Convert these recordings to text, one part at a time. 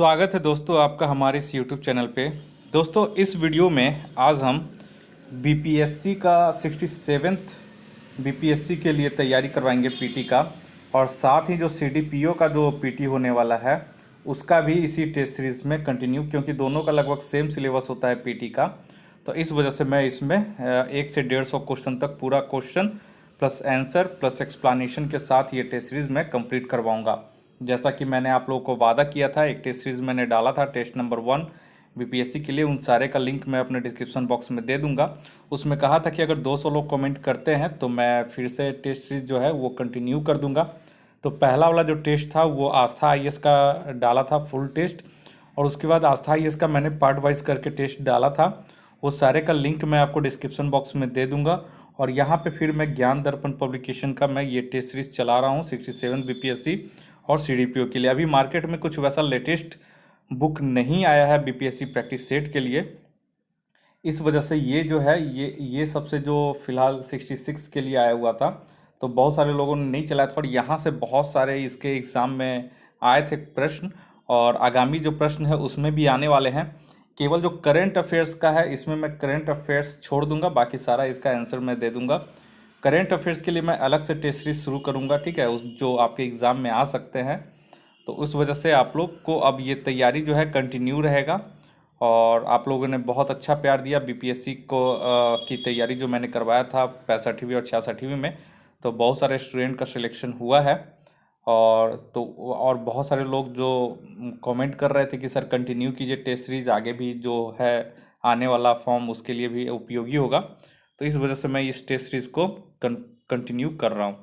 स्वागत है दोस्तों आपका हमारे इस YouTube चैनल पे। दोस्तों इस वीडियो में आज हम बीपीएससी का 67th बीपीएससी के लिए तैयारी करवाएंगे पीटी का, और साथ ही जो सीडीपीओ का जो पीटी होने वाला है उसका भी इसी टेस्ट सीरीज़ में कंटिन्यू, क्योंकि दोनों का लगभग सेम सिलेबस होता है पीटी का। तो इस वजह से मैं इसमें 1 से 150 क्वेश्चन तक पूरा question plus answer plus explanation के साथ ये टेस्ट सीरीज़ मैं कंप्लीट करवाऊंगा। जैसा कि मैंने आप लोगों को वादा किया था, एक टेस्ट सीरीज़ मैंने डाला था टेस्ट नंबर 1 बीपीएससी के लिए, उन सारे का लिंक मैं अपने डिस्क्रिप्शन बॉक्स में दे दूंगा। उसमें कहा था कि अगर 200 लोग कमेंट करते हैं तो मैं फिर से टेस्ट सीरीज जो है वो कंटिन्यू कर दूंगा। तो पहला वाला जो टेस्ट था वो आस्था आईएएस का डाला था फुल टेस्ट, और उसके बाद आस्था आईएएस का मैंने पार्ट वाइज करके टेस्ट डाला था। वो सारे का लिंक मैं आपको डिस्क्रिप्शन बॉक्स में दे दूंगा। और यहाँ पे फिर मैं ज्ञान दर्पण पब्लिकेशन का मैं ये टेस्ट सीरीज चला रहा हूँ 67 बीपीएससी और सीडीपीओ के लिए। अभी मार्केट में कुछ वैसा लेटेस्ट बुक नहीं आया है बीपीएससी प्रैक्टिस सेट के लिए, इस वजह से ये जो है ये सबसे जो फिलहाल 66 के लिए आया हुआ था, तो बहुत सारे लोगों ने नहीं चलाया था। और यहाँ से बहुत सारे इसके एग्ज़ाम में आए थे प्रश्न, और आगामी जो प्रश्न है उसमें भी आने वाले हैं। केवल जो करंट अफेयर्स का है इसमें मैं करंट अफेयर्स छोड़ दूंगा, बाकी सारा इसका आंसर मैं दे दूंगा। करंट अफेयर्स के लिए मैं अलग से टेस्ट सीरीज शुरू करूंगा, ठीक है, उस जो आपके एग्ज़ाम में आ सकते हैं। तो उस वजह से आप लोग को अब ये तैयारी जो है कंटिन्यू रहेगा। और आप लोगों ने बहुत अच्छा प्यार दिया बीपीएससी को की तैयारी जो मैंने करवाया था 65वीं और 66वीं में, तो बहुत सारे स्टूडेंट का सिलेक्शन हुआ है। और बहुत सारे लोग जो कमेंट कर रहे थे कि सर कंटिन्यू कीजिए टेस्ट सीरीज, आगे भी जो है आने वाला फॉर्म उसके लिए भी उपयोगी होगा। तो इस वजह से मैं इस टेस्ट सीरीज को कंटिन्यू कर रहा हूँ।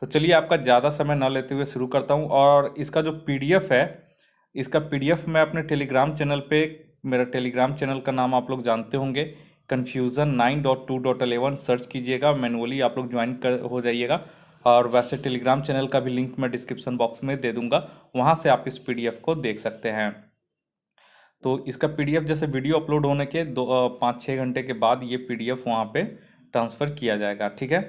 तो चलिए आपका ज़्यादा समय न लेते हुए शुरू करता हूँ। और इसका जो पीडीएफ है, इसका पीडीएफ मैं अपने टेलीग्राम चैनल पे, मेरा टेलीग्राम चैनल का नाम आप लोग जानते होंगे, कन्फ्यूज़न 9.2.11 सर्च कीजिएगा, मैनुअली आप लोग ज्वाइन कर हो जाइएगा। और वैसे टेलीग्राम चैनल का भी लिंक मैं डिस्क्रिप्शन बॉक्स में दे दूंगा, वहाँ से आप इस पीडीएफ को देख सकते हैं। तो इसका पीडीएफ जैसे वीडियो अपलोड होने के 5-6 घंटे के बाद ये पीडीएफ वहाँ पे ट्रांसफ़र किया जाएगा, ठीक है।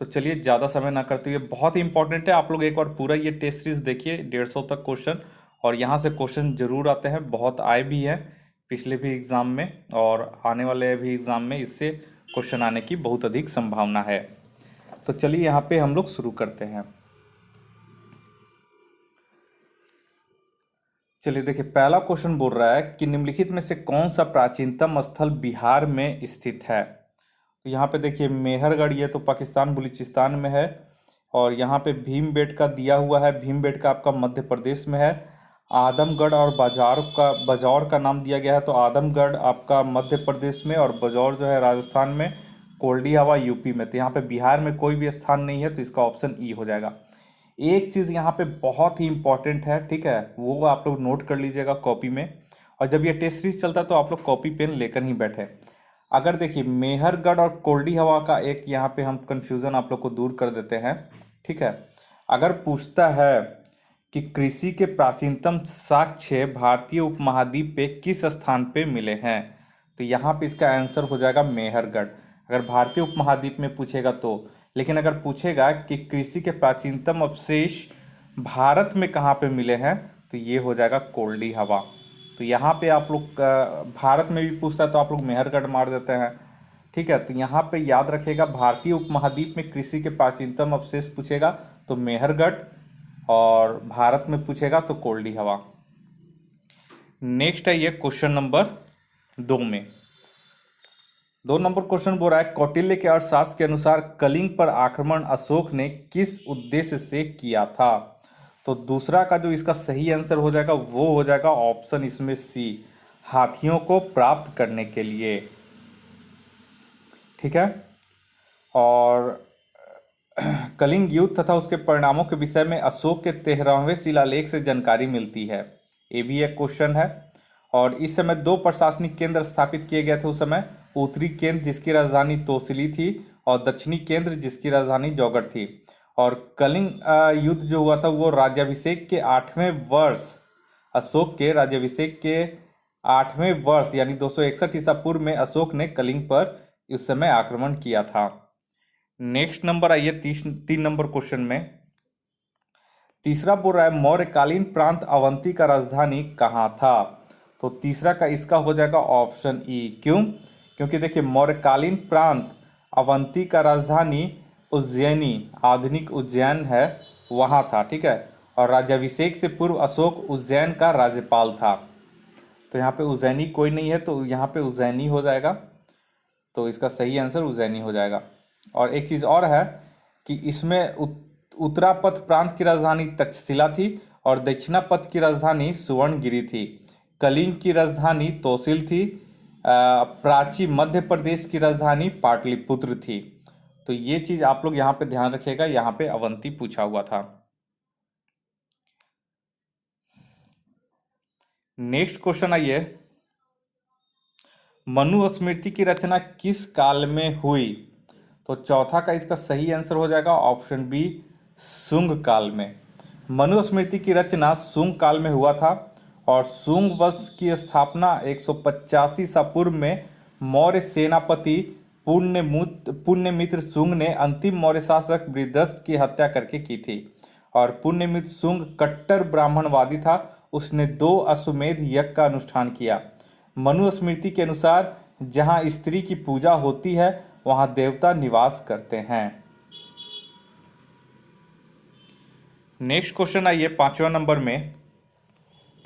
तो चलिए ज़्यादा समय ना करते हुए, बहुत ही इंपॉर्टेंट है, आप लोग एक बार पूरा ये टेस्ट सीरीज देखिए 150 तक क्वेश्चन, और यहाँ से क्वेश्चन जरूर आते हैं, बहुत आए भी हैं पिछले भी एग्ज़ाम में, और आने वाले भी एग्ज़ाम में इससे क्वेश्चन आने की बहुत अधिक संभावना है। तो चलिए यहाँ पे हम लोग शुरू करते हैं। चलिए देखिए, पहला क्वेश्चन बोल रहा है कि निम्नलिखित में से कौन सा प्राचीनतम स्थल बिहार में स्थित है। तो यहाँ पे देखिए मेहरगढ़, ये तो पाकिस्तान बलूचिस्तान में है। और यहाँ पे भीमबेटका दिया हुआ है, भीमबेटका आपका मध्य प्रदेश में है। आदमगढ़ और बजौर का नाम दिया गया है, तो आदमगढ़ आपका मध्य प्रदेश में और बजौर जो है राजस्थान में, कोल्डी हवा यूपी में। तो यहाँ पे बिहार में कोई भी स्थान नहीं है, तो इसका ऑप्शन ई हो जाएगा। एक चीज़ यहाँ पे बहुत ही इंपॉर्टेंट है, ठीक है, वो आप लोग नोट कर लीजिएगा कॉपी में। और जब ये टेस्ट सीरीज चलता है तो आप लोग कॉपी पेन लेकर ही बैठे। अगर देखिए मेहरगढ़ और कोल्डी हवा का एक यहाँ पे हम कंफ्यूजन आप लोग को दूर कर देते हैं, ठीक है। अगर पूछता है कि कृषि के प्राचीनतम साक्ष्य भारतीय उपमहाद्वीप पे किस स्थान पे मिले हैं, तो यहाँ पे इसका आंसर हो जाएगा मेहरगढ़, अगर भारतीय उपमहाद्वीप में पूछेगा तो। लेकिन अगर पूछेगा कि कृषि के प्राचीनतम अवशेष भारत में कहाँ पे मिले हैं, तो ये हो जाएगा कोल्डी हवा। तो यहाँ पे आप लोग भारत में भी पूछता है तो आप लोग मेहरगढ़ मार देते हैं, ठीक है। तो यहाँ पे याद रखिएगा, भारतीय उपमहाद्वीप में कृषि के प्राचीनतम अवशेष पूछेगा तो मेहरगढ़, और भारत में पूछेगा तो कोल्डी हवा। नेक्स्ट है ये क्वेश्चन नंबर 2 में। 2 नंबर क्वेश्चन बोल रहा है कौटिल्य के अर्थशास्त्र के अनुसार कलिंग पर आक्रमण अशोक ने किस उद्देश्य से किया था। तो दूसरा का जो इसका सही आंसर हो जाएगा वो हो जाएगा ऑप्शन इसमें सी, हाथियों को प्राप्त करने के लिए, ठीक है। और कलिंग युद्ध तथा उसके परिणामों के विषय में अशोक के 13वें शिलालेख से जानकारी मिलती है, ये भी एक क्वेश्चन है। और इस समय 2 प्रशासनिक केंद्र स्थापित किए गए थे उस समय, उत्तरी केंद्र जिसकी राजधानी तोसिली थी, और दक्षिणी केंद्र जिसकी राजधानी जौगढ़ थी। और कलिंग युद्ध जो हुआ था वो राज्याभिषेक के 8वें वर्ष, अशोक के राज्याभिषेक के 8वें वर्ष यानी 261 ईसा पूर्व में अशोक ने कलिंग पर उस समय आक्रमण किया था। नेक्स्ट नंबर आइए 3 नंबर क्वेश्चन में। तीसरा बोल रहा है मौर्यकालीन प्रांत अवंती का राजधानी कहाँ था। तो तीसरा का इसका हो जाएगा ऑप्शन ई। क्यों? क्योंकि देखिए मौर्यकालीन प्रांत अवंती का राजधानी उज्जैनी, आधुनिक उज्जैन है, वहाँ था। ठीक है। और राज्याभिषेक से पूर्व अशोक उज्जैन का राज्यपाल था। तो यहाँ पे उज्जैनी कोई नहीं है, तो यहाँ पे उज्जैनी हो जाएगा। तो इसका सही आंसर उज्जैनी हो जाएगा। और एक चीज़ और है कि इसमें उत्तरापथ प्रांत की राजधानी तक्षशिला थी और दक्षिणापथ की राजधानी सुवर्णगिरी थी। कलिंग की राजधानी तोसिल थी। प्राची मध्य प्रदेश की राजधानी पाटलिपुत्र थी। तो ये चीज़ आप लोग यहाँ पे ध्यान रखिएगा, यहाँ पे अवंती पूछा हुआ था। नेक्स्ट क्वेश्चन आइए, मनुस्मृति की रचना किस काल में हुई। तो चौथा का इसका सही आंसर हो जाएगा ऑप्शन बी, शुंग काल में। मनुस्मृति की रचना शुंग काल में हुआ था और शुंग वंश की स्थापना 185 ईसा पूर्व में मौर्य सेनापति पुण्यमित्र शुंग ने अंतिम मौर्य शासक बृहदरथ की हत्या करके की थी। और पुण्यमित्र शुंग कट्टर ब्राह्मणवादी था। उसने 2 अश्वमेध यज्ञ का अनुष्ठान किया। मनुस्मृति के अनुसार जहाँ स्त्री की पूजा होती है वहाँ देवता निवास करते हैं। नेक्स्ट क्वेश्चन आइए 5वां नंबर में।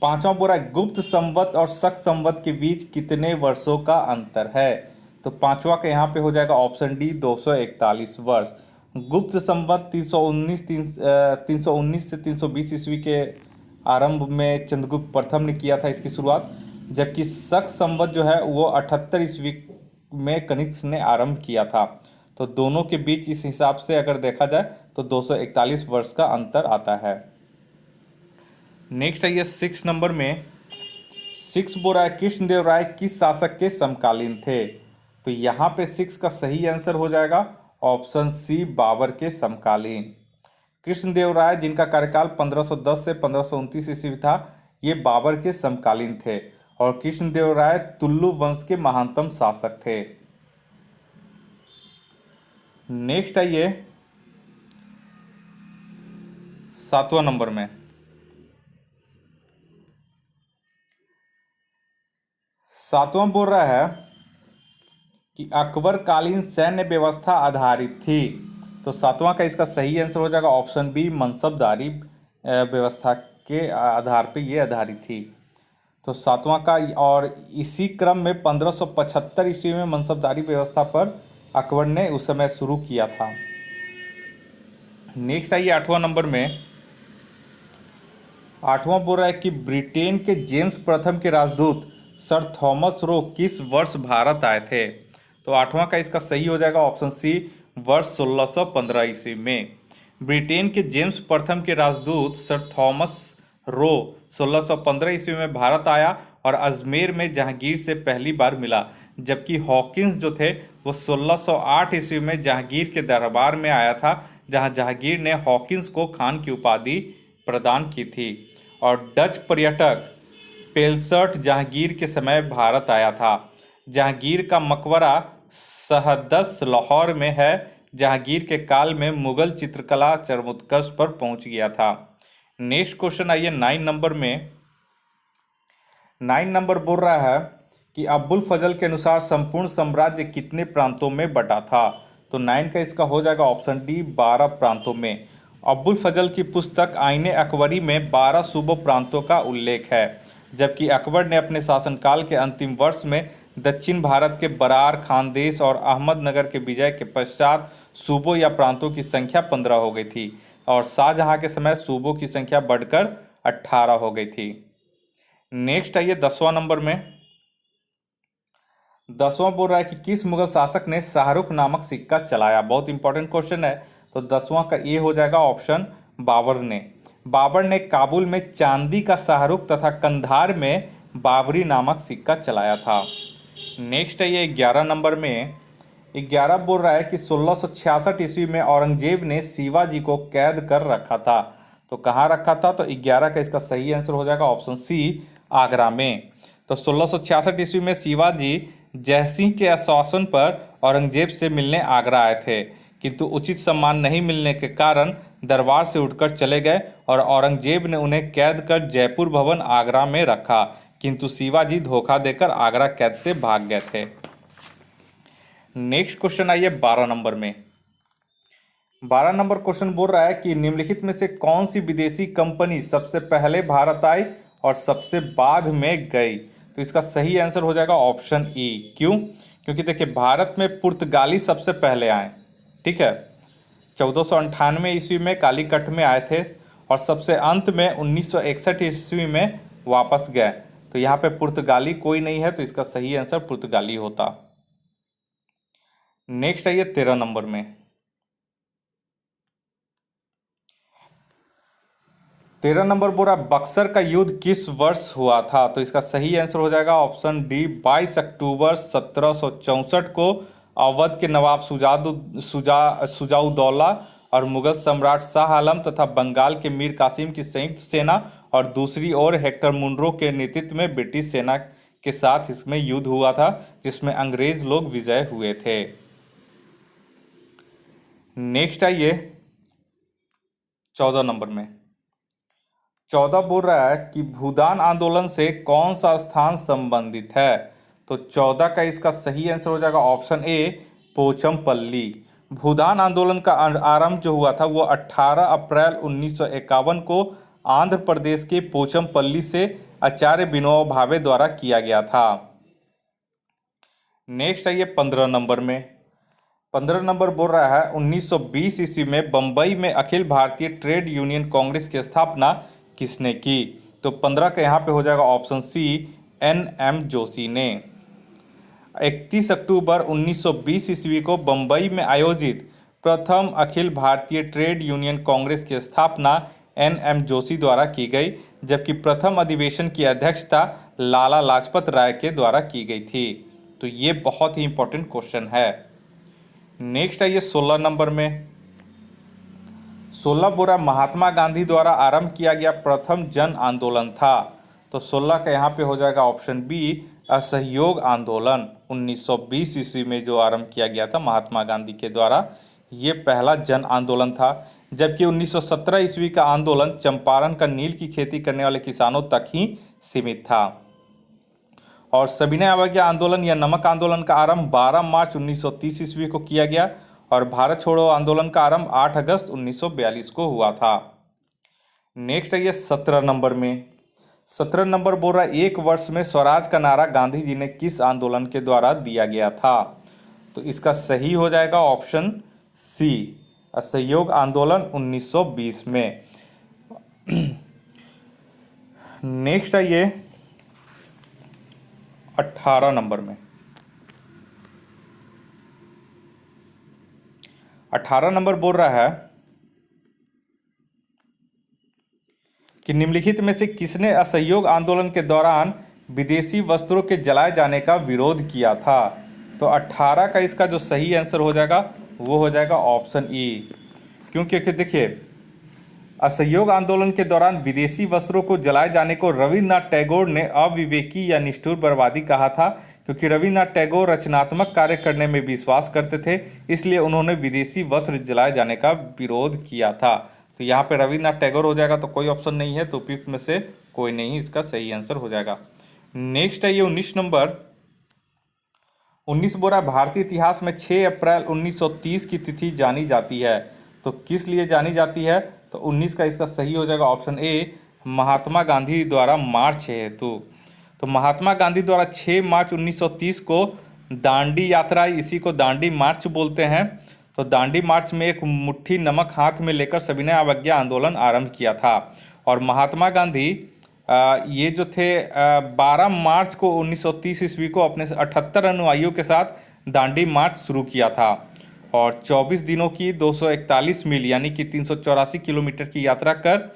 5वां बोल रहा है गुप्त संवत और शक संवत के बीच कितने वर्षों का अंतर है। तो 5वां का यहाँ पे हो जाएगा ऑप्शन डी, 241 वर्ष। गुप्त संवत 319 से 320 ईस्वी के आरंभ में चंद्रगुप्त प्रथम ने किया था इसकी शुरुआत, जबकि शक संवत जो है वो 78 ईस्वी में कनिष्क ने आरंभ किया था। तो दोनों के बीच इस हिसाब से अगर देखा जाए तो 241 वर्ष का अंतर आता है। नेक्स्ट आइए 6 नंबर में। 6 बोल रहा है कृष्णदेवराय किस शासक के समकालीन थे। तो यहाँ पे 6 का सही आंसर हो जाएगा ऑप्शन सी, बाबर के समकालीन। कृष्णदेवराय जिनका कार्यकाल 1510 से 1529 ईस्वी था, ये बाबर के समकालीन थे और कृष्णदेवराय तुलु वंश के महानतम शासक थे। नेक्स्ट आइए 7वां नंबर में। 7वां बोल रहा है कि अकबर कालीन सैन्य व्यवस्था आधारित थी। तो 7वां का इसका सही आंसर हो जाएगा ऑप्शन बी, मनसबदारी व्यवस्था के आधार पे ये आधारित थी। तो 7वां का, और इसी क्रम में 1575 ईस्वी में मनसबदारी व्यवस्था पर अकबर ने उस समय शुरू किया था। नेक्स्ट आइए 8वां नंबर में। 8वां बोल रहा है कि ब्रिटेन के जेम्स प्रथम के राजदूत सर थॉमस रो किस वर्ष भारत आए थे। तो 8वां का इसका सही हो जाएगा ऑप्शन सी, वर्ष 1615 ईस्वी में। ब्रिटेन के जेम्स प्रथम के राजदूत सर थॉमस रो 1615 ईस्वी में भारत आया और अजमेर में जहांगीर से पहली बार मिला, जबकि हॉकिंस जो थे वो 1608 ईस्वी में जहांगीर के दरबार में आया था, जहां जहांगीर ने हॉकिंस को खान की उपाधि प्रदान की थी। और डच पर्यटक पेलसर्ट जहांगीर के समय भारत आया था। जहांगीर का मकबरा सहदस लाहौर में है। जहांगीर के काल में मुगल चित्रकला चरमोत्कर्ष पर पहुंच गया था। नेक्स्ट क्वेश्चन आइए 9 नंबर में। 9 नंबर बोल रहा है कि अब्बुल फजल के अनुसार संपूर्ण साम्राज्य कितने प्रांतों में बटा था। तो 9 का इसका हो जाएगा ऑप्शन डी, 12 प्रांतों में। अब्बुल फजल की पुस्तक आईने अकबरी में 12 सूबों प्रांतों का उल्लेख है, जबकि अकबर ने अपने शासनकाल के अंतिम वर्ष में दक्षिण भारत के बरार, खानदेश और अहमदनगर के विजय के पश्चात सूबों या प्रांतों की संख्या 15 हो गई थी और शाहजहां के समय सूबों की संख्या बढ़कर 18 हो गई थी। नेक्स्ट आइए 10वां नंबर में। 10वां बोल रहा है कि किस मुगल शासक ने शाहरुख नामक सिक्का चलाया। बहुत इंपॉर्टेंट क्वेश्चन है। तो 10वां का ये हो जाएगा ऑप्शन, बाबर ने। बाबर ने काबुल में चांदी का शाहरुख तथा कंधार में बाबरी नामक सिक्का चलाया था। नेक्स्ट है ये 11 नंबर में। 11 बोल रहा है कि 1666 ईस्वी में औरंगजेब ने शिवाजी को कैद कर रखा था। तो कहाँ रखा था। तो 11 का इसका सही आंसर हो जाएगा ऑप्शन सी, आगरा में। तो 1666 ईस्वी में शिवाजी जयसिंह के आश्वासन पर औरंगजेब से मिलने आगरा आए थे, किंतु उचित सम्मान नहीं मिलने के कारण दरबार से उठकर चले गए और औरंगजेब ने उन्हें कैद कर जयपुर भवन आगरा में रखा, किंतु शिवाजी धोखा देकर आगरा कैद से भाग गए थे। नेक्स्ट क्वेश्चन आइए 12 नंबर में। 12 नंबर क्वेश्चन बोल रहा है कि निम्नलिखित में से कौन सी विदेशी कंपनी सबसे पहले भारत आई और सबसे बाद में गई? तो इसका सही आंसर हो जाएगा ऑप्शन ई। क्यों? क्योंकि देखिए भारत में पुर्तगाली सबसे पहले आए, ठीक है। 1498 ईस्वी में कालीकट में आए थे और सबसे अंत में 1961 ईस्वी में वापस गए। तो यहाँ पे पुर्तगाली कोई नहीं है, तो इसका सही आंसर पुर्तगाली होता। नेक्स्ट आइए 13 नंबर में। 13 नंबर बोल रहा बक्सर का युद्ध किस वर्ष हुआ था? तो इसका सही आंसर हो जाएगा ऑप्शन डी 22 अक्टूबर 1764 को अवध के नवाब सुजाउद्दौला और मुगल सम्राट शाह आलम तथा बंगाल के मीर कासिम की संयुक्त सेना और दूसरी ओर हेक्टर मुनरो के नेतृत्व में ब्रिटिश सेना के साथ इसमें युद्ध हुआ था, जिसमें अंग्रेज लोग विजय हुए थे। नेक्स्ट आइए 14 नंबर में। 14 बोल रहा है कि भूदान आंदोलन से कौन सा स्थान संबंधित है? तो 14 का इसका सही आंसर हो जाएगा ऑप्शन ए पोचमपल्ली। भूदान आंदोलन का आरंभ जो हुआ था वो 18 अप्रैल 1951 को आंध्र प्रदेश के पोचमपल्ली से आचार्य विनोबा भावे द्वारा किया गया था। नेक्स्ट आइए 15 नंबर में। 15 नंबर बोल रहा है 1920 ईस्वी में बंबई में अखिल भारतीय ट्रेड यूनियन कांग्रेस की स्थापना किसने की? तो 15 का यहाँ पे हो जाएगा ऑप्शन सी NM जोशी ने। 31 अक्टूबर 1920 ईस्वी को बंबई में आयोजित प्रथम अखिल भारतीय ट्रेड यूनियन कांग्रेस की स्थापना NM जोशी द्वारा की गई, जबकि प्रथम अधिवेशन की अध्यक्षता लाला लाजपत राय के द्वारा की गई थी। तो ये बहुत ही इंपॉर्टेंट क्वेश्चन है। नेक्स्ट आइए 16 नंबर में। 16 बोरा महात्मा गांधी द्वारा आरंभ किया गया प्रथम जन आंदोलन था। तो 16 का यहाँ पे हो जाएगा ऑप्शन बी असहयोग आंदोलन। 1920 ईस्वी में जो आरंभ किया गया था महात्मा गांधी के द्वारा, ये पहला जन आंदोलन था। जबकि 1917 ईस्वी का आंदोलन चंपारण का नील की खेती करने वाले किसानों तक ही सीमित था। और सविनय अवज्ञा आंदोलन या नमक आंदोलन का आरंभ 12 मार्च 1930 ईस्वी को किया गया और भारत छोड़ो आंदोलन का आरंभ 8 अगस्त 1942 को हुआ था। नेक्स्ट है ये 17 नंबर में। 17 नंबर बोल रहा है एक वर्ष में स्वराज का नारा गांधी जी ने किस आंदोलन के द्वारा दिया गया था? तो इसका सही हो जाएगा ऑप्शन सी असहयोग आंदोलन 1920 में। नेक्स्ट है ये 18 नंबर में। 18 नंबर बोल रहा है कि निम्नलिखित में से किसने असहयोग आंदोलन के दौरान विदेशी वस्त्रों के जलाए जाने का विरोध किया था? तो 18 का इसका जो सही आंसर हो जाएगा वो हो जाएगा ऑप्शन ई। क्योंकि देखिए असहयोग आंदोलन के दौरान विदेशी वस्त्रों को जलाए जाने को रविन्द्रनाथ टैगोर ने अविवेकी या निष्ठुर बर्बादी कहा था, क्योंकि रविन्द्रनाथ टैगोर रचनात्मक कार्य करने में विश्वास करते थे, इसलिए उन्होंने विदेशी वस्त्र जलाए जाने का विरोध किया था। तो यहाँ पे रविन्द्रनाथ टैगोर हो जाएगा, तो कोई ऑप्शन नहीं है, तो उपयुक्त में से कोई नहीं, इसका सही आंसर हो जाएगा। नेक्स्ट है ये 19 नंबर। 19 बोरा भारतीय इतिहास में 6 अप्रैल 1930 की तिथि जानी जाती है, तो किस लिए जानी जाती है? तो 19 का इसका सही हो जाएगा ऑप्शन ए महात्मा गांधी द्वारा मार्च हेतु। तो महात्मा गांधी द्वारा 6 मार्च 1930 को दांडी यात्रा, इसी को दांडी मार्च बोलते हैं। तो दांडी मार्च में एक मुट्ठी नमक हाथ में लेकर सविनय अवज्ञा आंदोलन आरंभ किया था। और महात्मा गांधी ये जो थे 12 मार्च को 1930 ईस्वी को अपने 78 अनुयायियों के साथ दांडी मार्च शुरू किया था और 24 दिनों की 241 मील यानी कि 384 किलोमीटर की यात्रा कर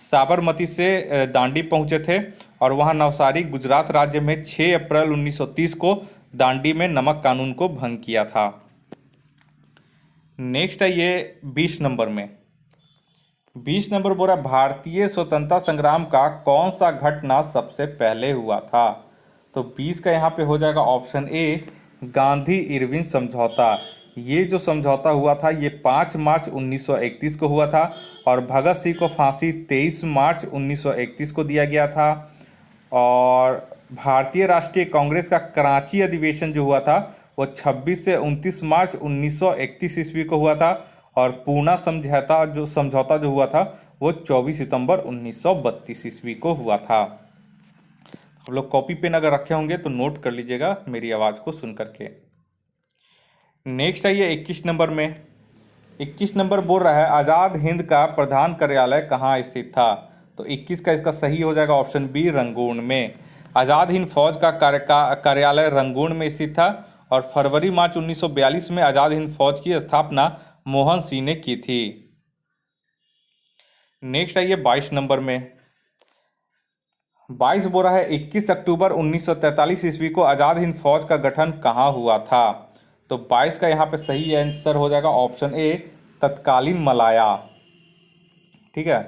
साबरमती से दांडी पहुंचे थे और वहां नवसारी गुजरात राज्य में 6 अप्रैल 1930 को दांडी में नमक कानून को भंग किया था। नेक्स्ट है ये 20 नंबर में। 20 नंबर बोला भारतीय स्वतंत्रता संग्राम का कौन सा घटना सबसे पहले हुआ था? तो 20 का यहाँ पे हो जाएगा ऑप्शन ए गांधी इरविन समझौता। ये जो समझौता हुआ था ये 5 मार्च 1931 को हुआ था और भगत सिंह को फांसी 23 मार्च 1931 को दिया गया था। और भारतीय राष्ट्रीय कांग्रेस का कराची अधिवेशन जो हुआ था वो 26 से 29 मार्च 1931 ईस्वी को हुआ था। और पूना समझौता जो हुआ था वो 24 सितंबर 1932 ईस्वी को हुआ था। आप लोग कॉपी पेन अगर रखे होंगे तो नोट कर लीजिएगा मेरी आवाज़ को सुन करके। नेक्स्ट आइए 21 नंबर में। 21 नंबर बोल रहा है आज़ाद हिंद का प्रधान कार्यालय कहाँ स्थित था। तो 21 का इसका सही हो जाएगा ऑप्शन बी, रंगून में। आज़ाद हिंद फौज का कार्यालय रंगून में स्थित था और फरवरी मार्च 1942 में आज़ाद हिंद फौज की स्थापना मोहन सिंह ने की थी। नेक्स्ट आइए 22 नंबर में। 22 बोल रहा है 21 अक्टूबर 1943 ईस्वी को आज़ाद हिंद फौज का गठन कहाँ हुआ था। तो 22 का यहाँ पे सही आंसर हो जाएगा ऑप्शन ए, तत्कालीन मलाया। ठीक है,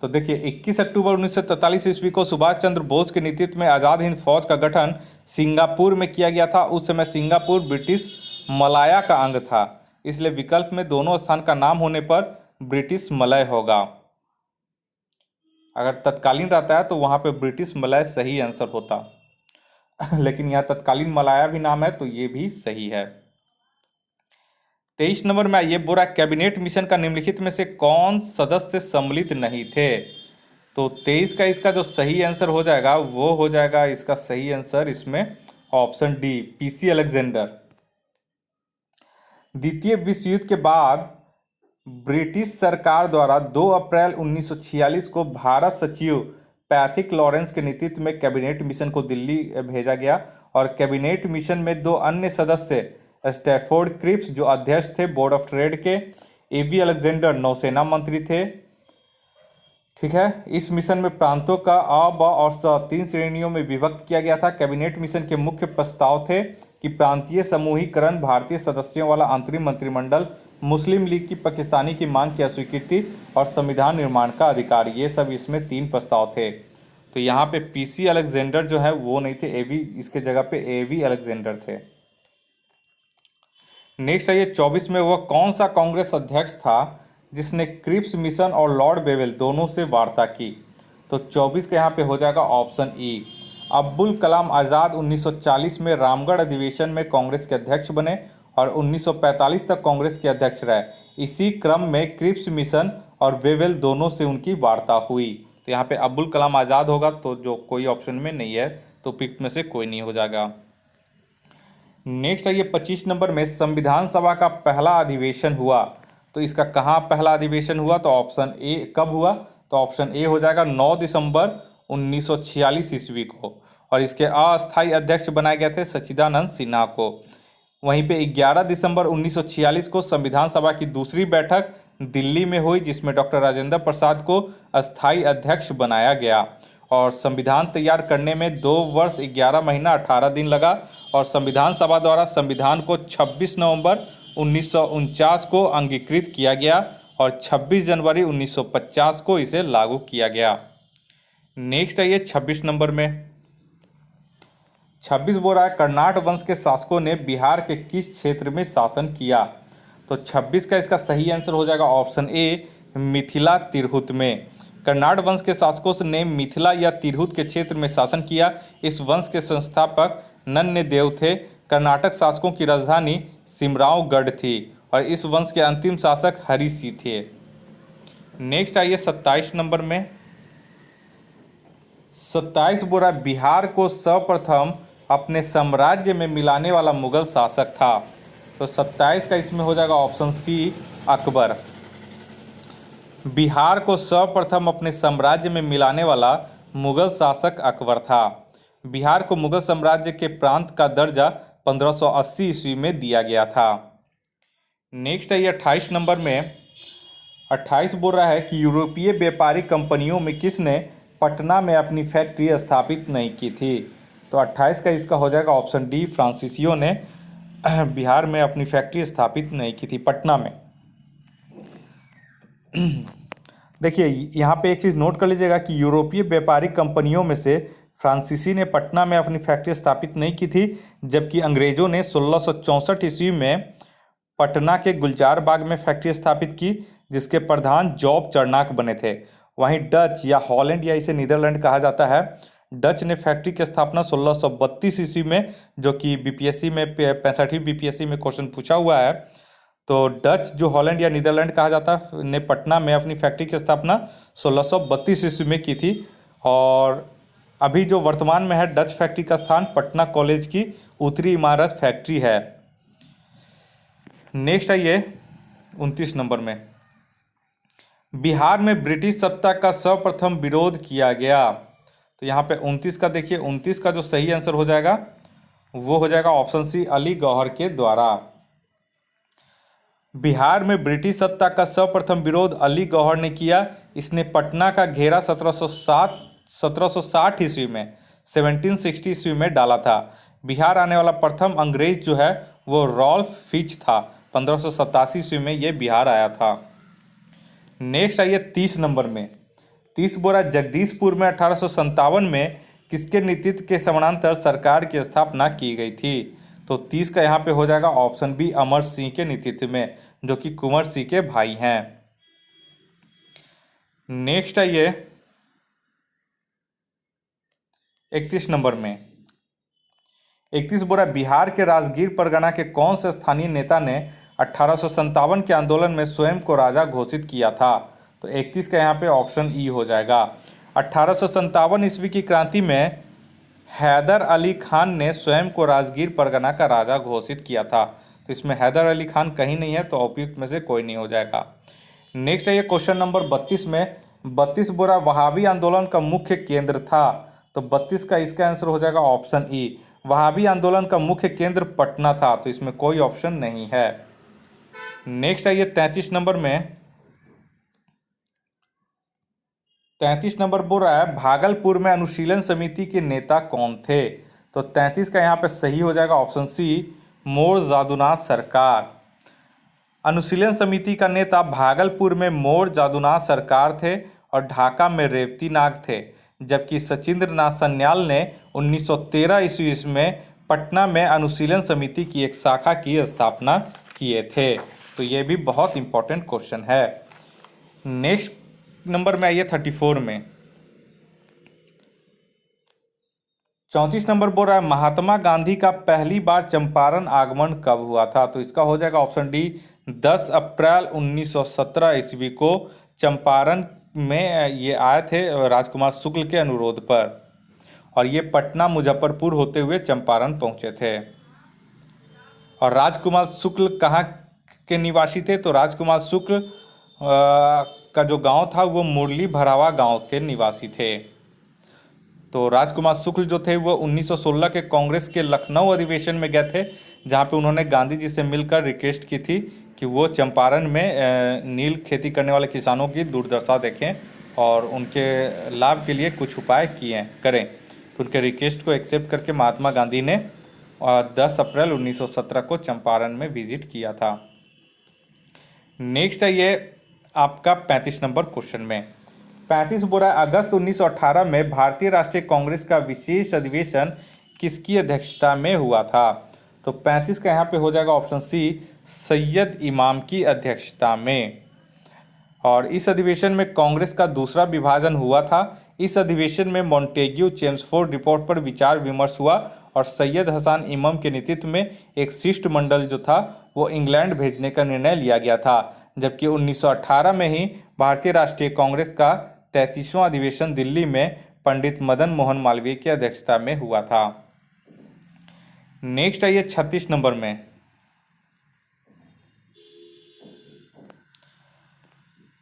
तो देखिए 21 अक्टूबर 1943 ईस्वी को सुभाष चंद्र बोस के नेतृत्व में आज़ाद हिंद फौज का गठन सिंगापुर में किया गया था। उस समय सिंगापुर ब्रिटिश मलाया का अंग था, इसलिए विकल्प में दोनों स्थान का नाम होने पर ब्रिटिश मलय होगा। अगर तत्कालीन रहता है तो वहाँ पे ब्रिटिश मलय सही आंसर होता लेकिन यहाँ तत्कालीन मलाया भी नाम है तो ये भी सही है। 23 नंबर में आइए, बोरा कैबिनेट मिशन का निम्नलिखित में से कौन सदस्य सम्मिलित नहीं थे। तो 23 का इसका जो सही आंसर हो जाएगा वो हो जाएगा इसका सही आंसर इसमें ऑप्शन डी, पीसी अलेक्जेंडर। द्वितीय विश्व युद्ध के बाद ब्रिटिश सरकार द्वारा 2 अप्रैल 1946 को भारत सचिव पैथिक लॉरेंस के नेतृत्व में कैबिनेट मिशन को दिल्ली भेजा गया और कैबिनेट मिशन में 2 अन्य सदस्य स्टैफोर्ड क्रिप्स जो अध्यक्ष थे बोर्ड ऑफ ट्रेड के, एवी अलेक्जेंडर नौसेना मंत्री थे। ठीक है, इस मिशन में प्रांतों का अ, ब और स 3 श्रेणियों में विभक्त किया गया था। कैबिनेट मिशन के मुख्य प्रस्ताव थे कि प्रांतीय समूहीकरण, भारतीय सदस्यों वाला अंतरिम मंत्रिमंडल, मुस्लिम लीग की पाकिस्तानी की मांग की अस्वीकृति और संविधान निर्माण का अधिकार, ये सब इसमें 3 प्रस्ताव थे। तो यहाँ पे पीसी अलेक्जेंडर जो है वो नहीं थे, एवी इसके जगह पे एवी अलेक्जेंडर थे। नेक्स्ट है ये 24 में, वह कौन सा कांग्रेस अध्यक्ष था जिसने क्रिप्स मिशन और लॉर्ड बेवेल दोनों से वार्ता की। तो 24 के यहाँ पे हो जाएगा ऑप्शन ई, अब्दुल कलाम आज़ाद 1940 में रामगढ़ अधिवेशन में कांग्रेस के अध्यक्ष बने और 1945 तक कांग्रेस के अध्यक्ष रहे। इसी क्रम में क्रिप्स मिशन और वेवेल दोनों से उनकी वार्ता हुई। तो यहाँ पे अब्दुल कलाम आज़ाद होगा, तो जो कोई ऑप्शन में नहीं है तो पिक में से कोई नहीं हो जाएगा। नेक्स्ट है ये 25 नंबर में, संविधान सभा का पहला अधिवेशन हुआ। तो इसका कहाँ पहला अधिवेशन हुआ, तो ऑप्शन ए, कब हुआ, तो ऑप्शन ए हो जाएगा 9 दिसंबर 1946 ईस्वी को और इसके अस्थायी अध्यक्ष बनाए गए थे सच्चिदानंद सिन्हा को। वहीं पे 11 दिसंबर 1946 को संविधान सभा की दूसरी बैठक दिल्ली में हुई जिसमें डॉक्टर राजेंद्र प्रसाद को अस्थायी अध्यक्ष बनाया गया और संविधान तैयार करने में 2 वर्ष 11 महीना 18 दिन लगा और संविधान सभा द्वारा संविधान को 26 नवंबर 1949 को अंगीकृत किया गया और 26 जनवरी 1950 को इसे लागू किया गया। नेक्स्ट है ये 26 नंबर में। 26 बोल रहा है कर्नाट वंश के शासकों ने बिहार के किस क्षेत्र में शासन किया। तो 26 का इसका सही आंसर हो जाएगा ऑप्शन ए, मिथिला तिरहुत में। कर्नाट वंश के शासकों ने मिथिला या तिरहुत के क्षेत्र में शासन किया। इस वंश के संस्थापक नन्य देव थे। कर्नाटक शासकों की राजधानी सिमरावगढ़ थी और इस वंश के अंतिम शासक हरि सिंह थे। नेक्स्ट आइए 27 नंबर में। 27 बोरा बिहार को सर्वप्रथम अपने साम्राज्य में मिलाने वाला मुगल शासक था। तो 27 का इसमें हो जाएगा ऑप्शन सी, अकबर। बिहार को सर्वप्रथम अपने साम्राज्य में मिलाने वाला मुगल शासक अकबर था। बिहार को मुगल साम्राज्य के प्रांत का दर्जा 1580 ईस्वी में दिया गया था। नेक्स्ट है ये 28 नंबर में। 28 बोल रहा है कि यूरोपीय व्यापारी कंपनियों में किसने पटना में अपनी फैक्ट्री स्थापित नहीं की थी। तो 28 का इसका हो जाएगा ऑप्शन डी, फ्रांसीसियों ने बिहार में अपनी फैक्ट्री स्थापित नहीं की थी, पटना में। देखिए यहाँ पे एक चीज़ नोट कर लीजिएगा कि यूरोपीय व्यापारी कंपनियों में से फ्रांसीसी ने पटना में अपनी फैक्ट्री स्थापित नहीं की थी, जबकि अंग्रेजों ने 1664 ईस्वी में पटना के गुलजार बाग में फैक्ट्री स्थापित की, जिसके प्रधान जॉब चर्नाक बने थे। वहीं डच या हॉलैंड या इसे नीदरलैंड कहा जाता है, डच ने फैक्ट्री की स्थापना 1632 ईस्वी में, जो कि बीपीएससी में 65वीं बीपीएससी में क्वेश्चन पूछा हुआ है। तो डच, जो हॉलैंड या नीदरलैंड कहा जाता है, ने पटना में अपनी फैक्ट्री की स्थापना 1632 ईस्वी में की थी। और अभी जो वर्तमान में है डच फैक्ट्री का स्थान पटना कॉलेज की उत्तरी इमारत फैक्ट्री है। नेक्स्ट आइए 29 नंबर में, बिहार में ब्रिटिश सत्ता का सर्वप्रथम विरोध किया गया। तो यहाँ पे 29 का देखिए, 29 का जो सही आंसर हो जाएगा वो हो जाएगा ऑप्शन सी, अली गौहर के द्वारा। बिहार में ब्रिटिश सत्ता का सर्वप्रथम विरोध अली गौहर ने किया। इसने पटना का घेरा 1760 ईस्वी में 1760 ईस्वी में डाला था। बिहार आने वाला प्रथम अंग्रेज जो है वो रॉल्फ फिच था। 1587 ईस्वी में ये बिहार आया था। नेक्स्ट आइए 30 नंबर में, 30 बोरा जगदीशपुर में 1857 में किसके नेतृत्व के समानांतर सरकार की स्थापना की गई थी। तो 30 का यहाँ पे हो जाएगा ऑप्शन बी, अमर सिंह के नेतृत्व में, जो कि कुंवर सिंह के भाई हैं। नेक्स्ट आइए 31 नंबर में, 31 बोरा बिहार के राजगीर परगना के कौन से स्थानीय नेता ने 1857 के आंदोलन में स्वयं को राजा घोषित किया था। तो 31 का यहाँ पे ऑप्शन ई हो जाएगा। 1857 ईस्वी की क्रांति में हैदर अली खान ने स्वयं को राजगीर परगना का राजा घोषित किया था। तो इसमें हैदर अली खान कहीं नहीं है, तो उपयुक्त में से कोई नहीं हो जाएगा। नेक्स्ट है ये क्वेश्चन नंबर 32 में, 32 बोरा वहाबी आंदोलन का मुख्य केंद्र था। तो 32 का इसका आंसर हो जाएगा ऑप्शन ई, वहाबी आंदोलन का मुख्य केंद्र पटना था। तो इसमें कोई ऑप्शन नहीं है। नेक्स्ट है ये 33 नंबर में, 33 नंबर बोल रहा है भागलपुर में अनुशीलन समिति के नेता कौन थे। तो 33 का यहाँ पे सही हो जाएगा ऑप्शन सी, मोर जादूनाथ सरकार। अनुशीलन समिति का नेता भागलपुर में मोर जादूनाथ सरकार थे और ढाका में रेवती नाग थे, जबकि सचिंद्र नाथ सन्याल ने 1913 ईस्वी में पटना में अनुशीलन समिति की एक शाखा की स्थापना किए थे। तो ये भी बहुत इंपॉर्टेंट क्वेश्चन है। नेक्स्ट नंबर में आइए 34 में, 34 नंबर बोल रहा है महात्मा गांधी का पहली बार चंपारण आगमन कब हुआ था। तो इसका हो जाएगा ऑप्शन डी, 10 अप्रैल 1917 ईस्वी को चंपारण में ये आए थे राजकुमार शुक्ल के अनुरोध पर, और ये पटना मुजफ्फरपुर होते हुए चंपारण पहुंचे थे। और राजकुमार शुक्ल कहाँ के निवासी थे। तो राजकुमार शुक्ल का जो गांव था वो मुरली भरावा गांव के निवासी थे। तो राजकुमार शुक्ल जो थे वो 1916 के कांग्रेस के लखनऊ अधिवेशन में गए थे, जहां पे उन्होंने गांधी जी से मिलकर रिक्वेस्ट की थी कि वो चंपारण में नील खेती करने वाले किसानों की दुर्दशा देखें और उनके लाभ के लिए कुछ उपाय करें। तो उनके रिक्वेस्ट को एक्सेप्ट करके महात्मा गांधी ने 10 अप्रैल 1917 को चंपारण में विजिट किया था। नेक्स्ट है ये आपका 35 नंबर क्वेश्चन में, 35 बोरा अगस्त 1918 में भारतीय राष्ट्रीय कांग्रेस का विशेष अधिवेशन किसकी अध्यक्षता में हुआ था। तो 35 का यहाँ पे हो जाएगा ऑप्शन सी, सैयद इमाम की अध्यक्षता में। और इस अधिवेशन में कांग्रेस का दूसरा विभाजन हुआ था। इस अधिवेशन में मॉन्टेग्यू चेम्सफोर्ड रिपोर्ट पर विचार विमर्श हुआ और सैयद हसन इमाम के नेतृत्व में एक शिष्टमंडल जो था वो इंग्लैंड भेजने का निर्णय लिया गया था। जबकि 1918 में ही भारतीय राष्ट्रीय कांग्रेस का 33वां अधिवेशन दिल्ली में पंडित मदन मोहन मालवीय की अध्यक्षता में हुआ था। नेक्स्ट आइए 36 नंबर में,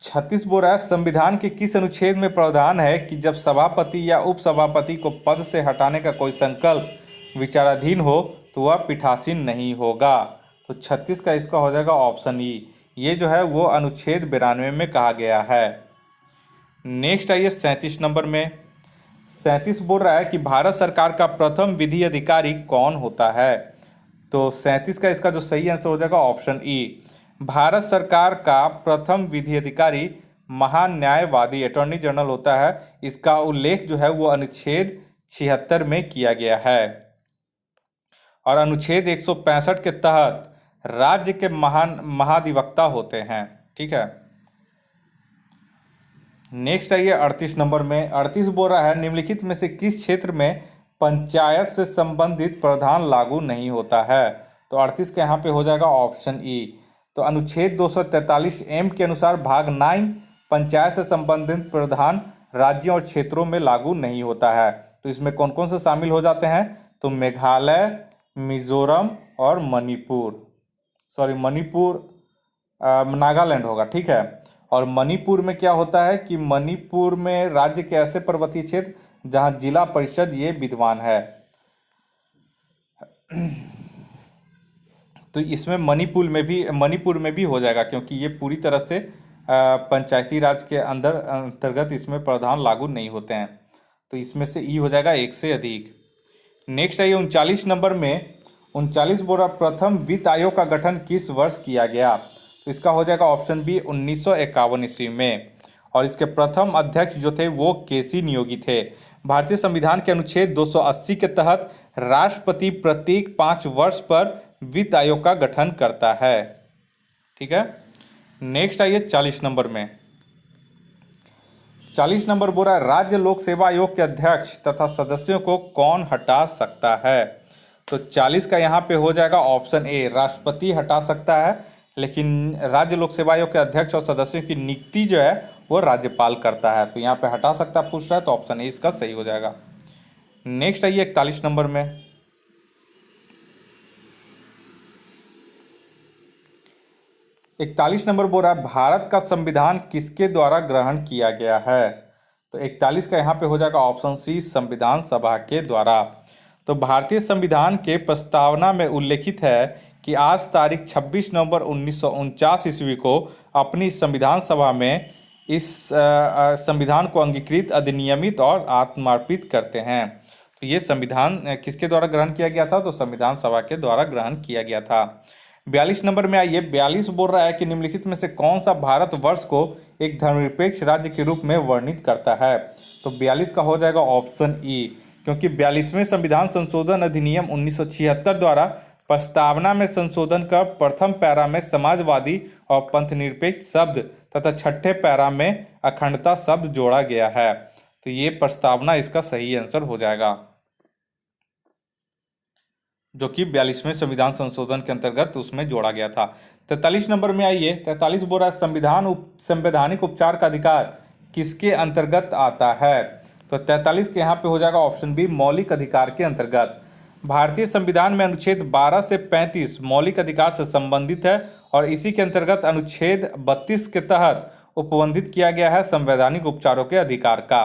36 बोल रहा है संविधान के किस अनुच्छेद में प्रावधान है कि जब सभापति या उपसभापति को पद से हटाने का कोई संकल्प विचाराधीन हो तो वह पीठासीन नहीं होगा। तो 36 का इसका हो जाएगा ऑप्शन ई, ये जो है वो अनुच्छेद 92 में कहा गया है। नेक्स्ट आइए 37 नंबर में, 37 बोल रहा है कि भारत सरकार का प्रथम विधि अधिकारी कौन होता है। तो 37 का इसका जो सही आंसर हो जाएगा ऑप्शन ई, भारत सरकार का प्रथम विधि अधिकारी महान्यायवादी अटॉर्नी जनरल होता है। इसका उल्लेख जो है वो अनुच्छेद 76 में किया गया है। और अनुच्छेद 165 के तहत राज्य के महान महाधिवक्ता होते हैं। ठीक है। नेक्स्ट आइए 38 नंबर में। 38 बोल रहा है निम्नलिखित में से किस क्षेत्र में पंचायत से संबंधित प्रावधान लागू नहीं होता है। तो 38 के यहाँ पे हो जाएगा ऑप्शन ई। तो अनुच्छेद 243 एम के अनुसार भाग 9 पंचायत से संबंधित प्रावधान राज्यों और क्षेत्रों में लागू नहीं होता है। तो इसमें कौन कौन से शामिल हो जाते हैं। तो मेघालय, मिजोरम और मणिपुर, नागालैंड होगा। ठीक है। और मणिपुर में क्या होता है कि मणिपुर में राज्य के ऐसे पर्वतीय क्षेत्र जहां जिला परिषद ये विद्यमान है। तो इसमें मणिपुर में भी हो जाएगा, क्योंकि ये पूरी तरह से पंचायती राज के अंतर्गत इसमें प्रावधान लागू नहीं होते हैं। तो इसमें से ई हो जाएगा एक से अधिक। नेक्स्ट आइए 39 नंबर में। 39 बोरा प्रथम वित्त आयोग का गठन किस वर्ष किया गया। तो इसका हो जाएगा ऑप्शन बी 1951 ईस्वी में। और इसके प्रथम अध्यक्ष जो थे वो केसी नियोगी थे। भारतीय संविधान के अनुच्छेद 280 के तहत राष्ट्रपति प्रत्येक 5 वर्ष पर वित्त आयोग का गठन करता है। ठीक है। नेक्स्ट आइए 40 नंबर में। 40 नंबर बोला राज्य लोक सेवा आयोग के अध्यक्ष तथा सदस्यों को कौन हटा सकता है। तो 40 का यहाँ पे हो जाएगा ऑप्शन ए, राष्ट्रपति हटा सकता है, लेकिन राज्य लोक सेवा आयोग के अध्यक्ष और सदस्यों की नियुक्ति जो है वो राज्यपाल करता है। तो यहाँ पे हटा सकता पूछ रहा है, तो ऑप्शन ए इसका सही हो जाएगा। नेक्स्ट आइए 41 नंबर में। 41 नंबर बोल रहा है भारत का संविधान किसके द्वारा ग्रहण किया गया है। तो 41 का यहाँ पे हो जाएगा ऑप्शन सी, संविधान सभा के द्वारा। तो भारतीय संविधान के प्रस्तावना में उल्लेखित है कि आज तारीख 26 नवंबर 1949 ईस्वी को अपनी संविधान सभा में इस संविधान को अंगीकृत, अधिनियमित और आत्मार्पित करते हैं। तो ये संविधान किसके द्वारा ग्रहण किया गया था। तो संविधान सभा के द्वारा ग्रहण किया गया था। 42 नंबर में आइए। 42 बोल रहा है कि निम्नलिखित में से कौन सा भारतवर्ष को एक धर्मनिरपेक्ष राज्य के रूप में वर्णित करता है। तो 42 का हो जाएगा ऑप्शन ई, क्योंकि 42वें संविधान संशोधन अधिनियम 1976 द्वारा प्रस्तावना में संशोधन का प्रथम पैरा में समाजवादी और पंथनिरपेक्ष शब्द तथा छठे पैरा में अखंडता शब्द जोड़ा गया है। तो ये प्रस्तावना इसका सही आंसर हो जाएगा, जो कि 42वें संविधान संशोधन के अंतर्गत उसमें जोड़ा गया था। 43 नंबर में आइए। 43 बोल रहा है संवैधानिक उपचार का अधिकार किसके अंतर्गत आता है। तो 43 के यहाँ पे हो जाएगा ऑप्शन बी, मौलिक अधिकार के अंतर्गत। भारतीय संविधान में अनुच्छेद 12 से 35 मौलिक अधिकार से संबंधित है और इसी के अंतर्गत अनुच्छेद 32 के तहत उपबंधित किया गया है संवैधानिक उपचारों के अधिकार का।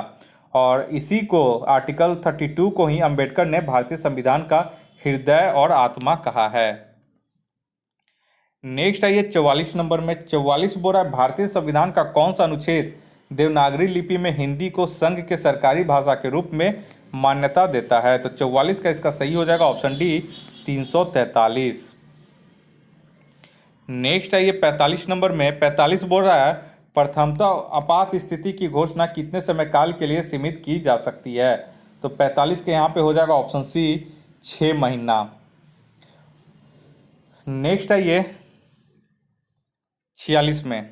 और इसी को आर्टिकल 32 को ही अंबेडकर ने भारतीय संविधान का हृदय और आत्मा कहा है। नेक्स्ट आइए 44 नंबर में। 44 बोल रहा है भारतीय संविधान का कौन सा अनुच्छेद देवनागरी लिपि में हिंदी को संघ के सरकारी भाषा के रूप में मान्यता देता है। तो 44 का इसका सही हो जाएगा ऑप्शन डी, 343। नेक्स्ट आइए 45 नंबर में। 45 बोल रहा है प्रथमतः आपात स्थिति की घोषणा कितने समय काल के लिए सीमित की जा सकती है। तो 45 के यहाँ पे हो जाएगा ऑप्शन सी, 6 महीना। नेक्स्ट आइए 46 में।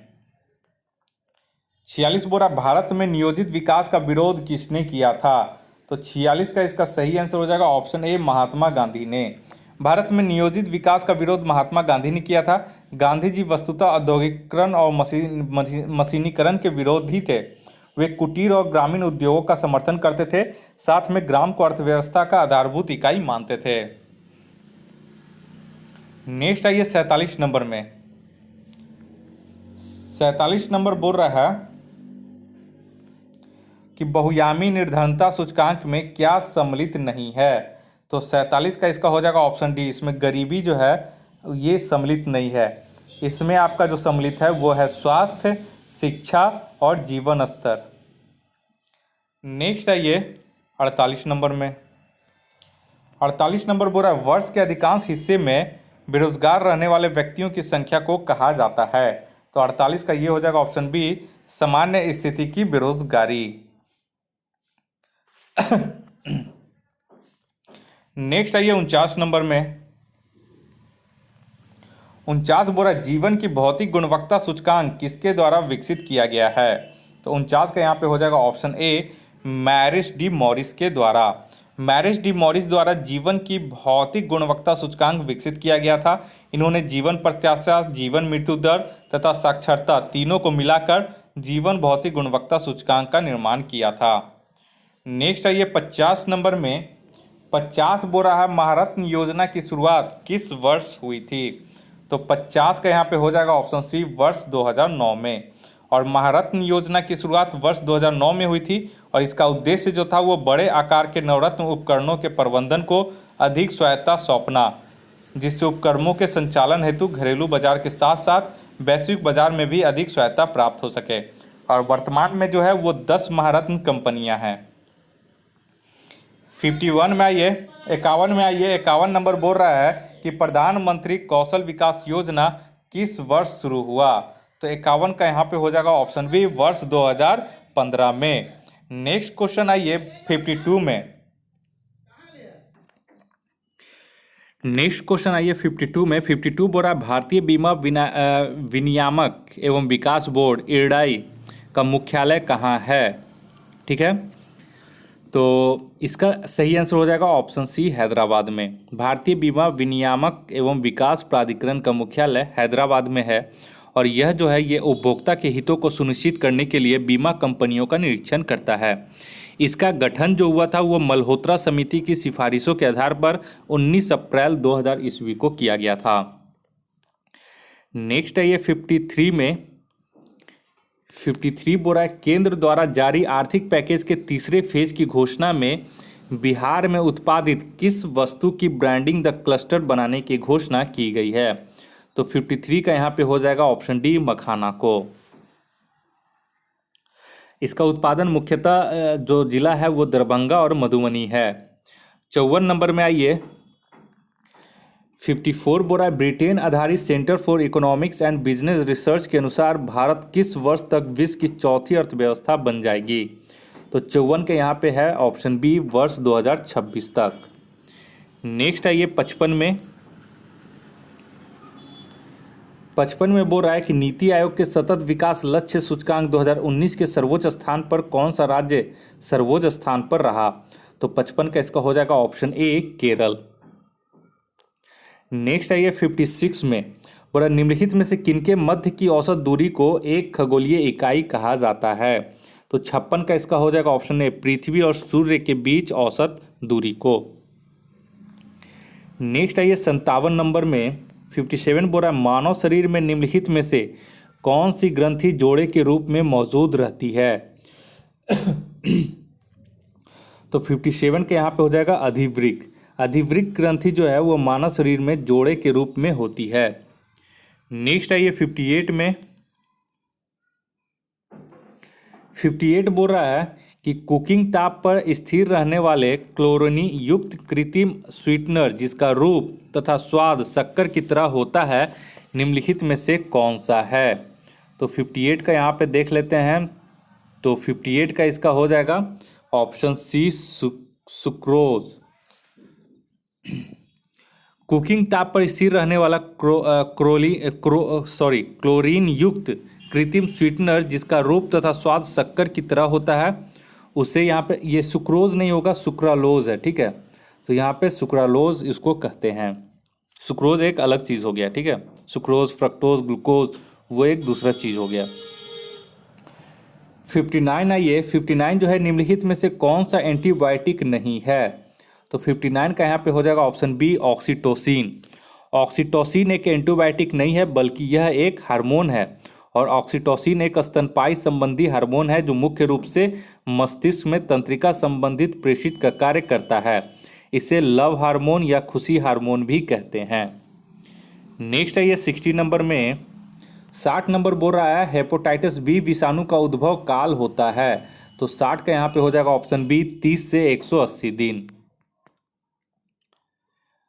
46 बोला भारत में नियोजित विकास का विरोध किसने किया था। तो 46 का इसका सही आंसर हो जाएगा ऑप्शन ए, महात्मा गांधी ने। भारत में नियोजित विकास का विरोध महात्मा गांधी ने किया था। गांधी जी वस्तुतः औद्योगिकरण और मशीनीकरण के विरोधी थे। वे कुटीर और ग्रामीण उद्योगों का समर्थन करते थे, साथ में ग्राम को अर्थव्यवस्था का आधारभूत इकाई मानते थे। नेक्स्ट आइए 47 नंबर में। 47 नंबर बोल रहा है कि बहुयामी निर्धनता सूचकांक में क्या सम्मिलित नहीं है। तो 47 का इसका हो जाएगा ऑप्शन डी, इसमें गरीबी जो है ये सम्मिलित नहीं है। इसमें आपका जो सम्मिलित है वो है स्वास्थ्य, शिक्षा और जीवन स्तर। नेक्स्ट आइए 48 नंबर में। 48 नंबर बोल रहा है वर्ष के अधिकांश हिस्से में बेरोजगार रहने वाले व्यक्तियों की संख्या को कहा जाता है। तो 48 का ये हो जाएगा ऑप्शन बी, सामान्य स्थिति की बेरोजगारी। नेक्स्ट आइए 49 नंबर में। 49 बोरा जीवन की भौतिक गुणवत्ता सूचकांक किसके द्वारा विकसित किया गया है? तो 49 का यहाँ पे हो जाएगा ऑप्शन ए, मैरिस डी मॉरिस के द्वारा। मैरिस डी मॉरिस द्वारा जीवन की भौतिक गुणवत्ता सूचकांक विकसित किया गया था। इन्होंने जीवन प्रत्याशा, जीवन मृत्यु दर तथा साक्षरता तीनों को मिलाकर जीवन भौतिक गुणवत्ता सूचकांक का निर्माण किया था। नेक्स्ट है ये 50 नंबर में 50 बोरा है महारत्न योजना की शुरुआत किस वर्ष हुई थी? तो 50 का यहाँ पे हो जाएगा ऑप्शन सी, वर्ष 2009 में। और महारत्न योजना की शुरुआत वर्ष 2009 में हुई थी और इसका उद्देश्य जो था वो बड़े आकार के नवरत्न उपकरणों के प्रबंधन को अधिक स्वायत्तता सौंपना, जिससे उपकरणों के संचालन हेतु घरेलू बाजार के साथ साथ वैश्विक बाजार में भी अधिक स्वायत्तता प्राप्त हो सके। और वर्तमान में जो है वो 10 महारत्न कंपनियां हैं। 51 में आइए, 51 में आइए, 51 नंबर बोल रहा है कि प्रधानमंत्री कौशल विकास योजना किस वर्ष शुरू हुआ? तो 51 का यहाँ पे हो जाएगा ऑप्शन बी, वर्ष 2015 में। नेक्स्ट क्वेश्चन आइए 52 में। नेक्स्ट क्वेश्चन आइए 52 में। 52 बोरा भारतीय बीमा विनियामक एवं विकास बोर्ड इरडाई का मुख्यालय कहाँ है? ठीक है, तो इसका सही आंसर हो जाएगा ऑप्शन सी, हैदराबाद में। भारतीय बीमा विनियामक एवं विकास प्राधिकरण का मुख्यालय हैदराबाद में है और यह जो है ये उपभोक्ता के हितों को सुनिश्चित करने के लिए बीमा कंपनियों का निरीक्षण करता है। इसका गठन जो हुआ था वो मल्होत्रा समिति की सिफारिशों के आधार पर 19 अप्रैल 2000 ईस्वी को किया गया था। नेक्स्ट है ये 53 में। 53 बोरा केंद्र द्वारा जारी आर्थिक पैकेज के तीसरे फेज की घोषणा में बिहार में उत्पादित किस वस्तु की ब्रांडिंग द क्लस्टर बनाने की घोषणा की गई है? तो 53 का यहाँ पे हो जाएगा ऑप्शन डी, मखाना को। इसका उत्पादन मुख्यतः जो जिला है वो दरभंगा और मधुबनी है। 54 नंबर में आइए। 54 बोरा ब्रिटेन आधारित centre for economics and business research के अनुसार भारत किस वर्ष तक विश्व की चौथी अर्थव्यवस्था बन जाएगी? तो 54 के यहाँ पे है ऑप्शन बी, वर्ष 2026 तक। नेक्स्ट आइए 55 में। 55 में बोल रहा है कि नीति आयोग के सतत विकास लक्ष्य सूचकांक 2019 के सर्वोच्च स्थान पर कौन सा राज्य सर्वोच्च स्थान पर रहा? तो 55 का इसका हो जाएगा ऑप्शन ए, केरल। नेक्स्ट आइए 56 में। बोला निम्नलिखित में से किनके मध्य की औसत दूरी को एक खगोलीय इकाई कहा जाता है? तो 56 का इसका हो जाएगा ऑप्शन ए, पृथ्वी और सूर्य के बीच औसत दूरी को। नेक्स्ट आइए 57 नंबर में। 57 बोला मानव शरीर में निम्नलिखित में से कौन सी ग्रंथि जोड़े के रूप में मौजूद रहती है? तो 57 के यहाँ पे हो जाएगा अधिवृक्क। अधिवृक्क ग्रंथि जो है वो मानव शरीर में जोड़े के रूप में होती है। नेक्स्ट आइए 58 में। 58 बोल रहा है कि कुकिंग ताप पर स्थिर रहने वाले क्लोरीन युक्त कृत्रिम स्वीटनर जिसका रूप तथा स्वाद शक्कर की तरह होता है निम्नलिखित में से कौन सा है? तो 58 का यहाँ पे देख लेते हैं। तो 58 का इसका हो जाएगा ऑप्शन सी, सुक्रोज। कुकिंग ताप पर स्थिर रहने वाला क्लोरीन युक्त कृत्रिम स्वीटनर जिसका रूप तथा स्वाद शक्कर की तरह होता है उसे यहाँ पे ये सुक्रोज नहीं होगा, सुक्रालोज है। ठीक है, तो यहाँ पे सुक्रालोज इसको कहते हैं। सुक्रोज एक अलग चीज़ हो गया। ठीक है, सुक्रोज, फ्रक्टोज, ग्लूकोज वो एक दूसरा चीज़ हो गया। 59 आइए। 59 जो है निम्नलिखित में से कौन सा एंटीबायोटिक नहीं है? तो 59 का यहाँ पे हो जाएगा ऑप्शन बी, ऑक्सीटोसिन। ऑक्सीटोसिन एक एंटीबायोटिक नहीं है बल्कि यह एक हार्मोन है और ऑक्सीटोसिन एक स्तनपायी संबंधी हार्मोन है जो मुख्य रूप से मस्तिष्क में तंत्रिका संबंधित प्रेषित का कार्य करता है। इसे लव हार्मोन या खुशी हार्मोन भी कहते हैं। नेक्स्ट है ये 60 नंबर में। 60 नंबर बोल रहा है हेपेटाइटिस बी विषाणु का उद्भव काल होता है। तो 60 का यहाँ पे हो जाएगा ऑप्शन बी, 30 से 180 दिन।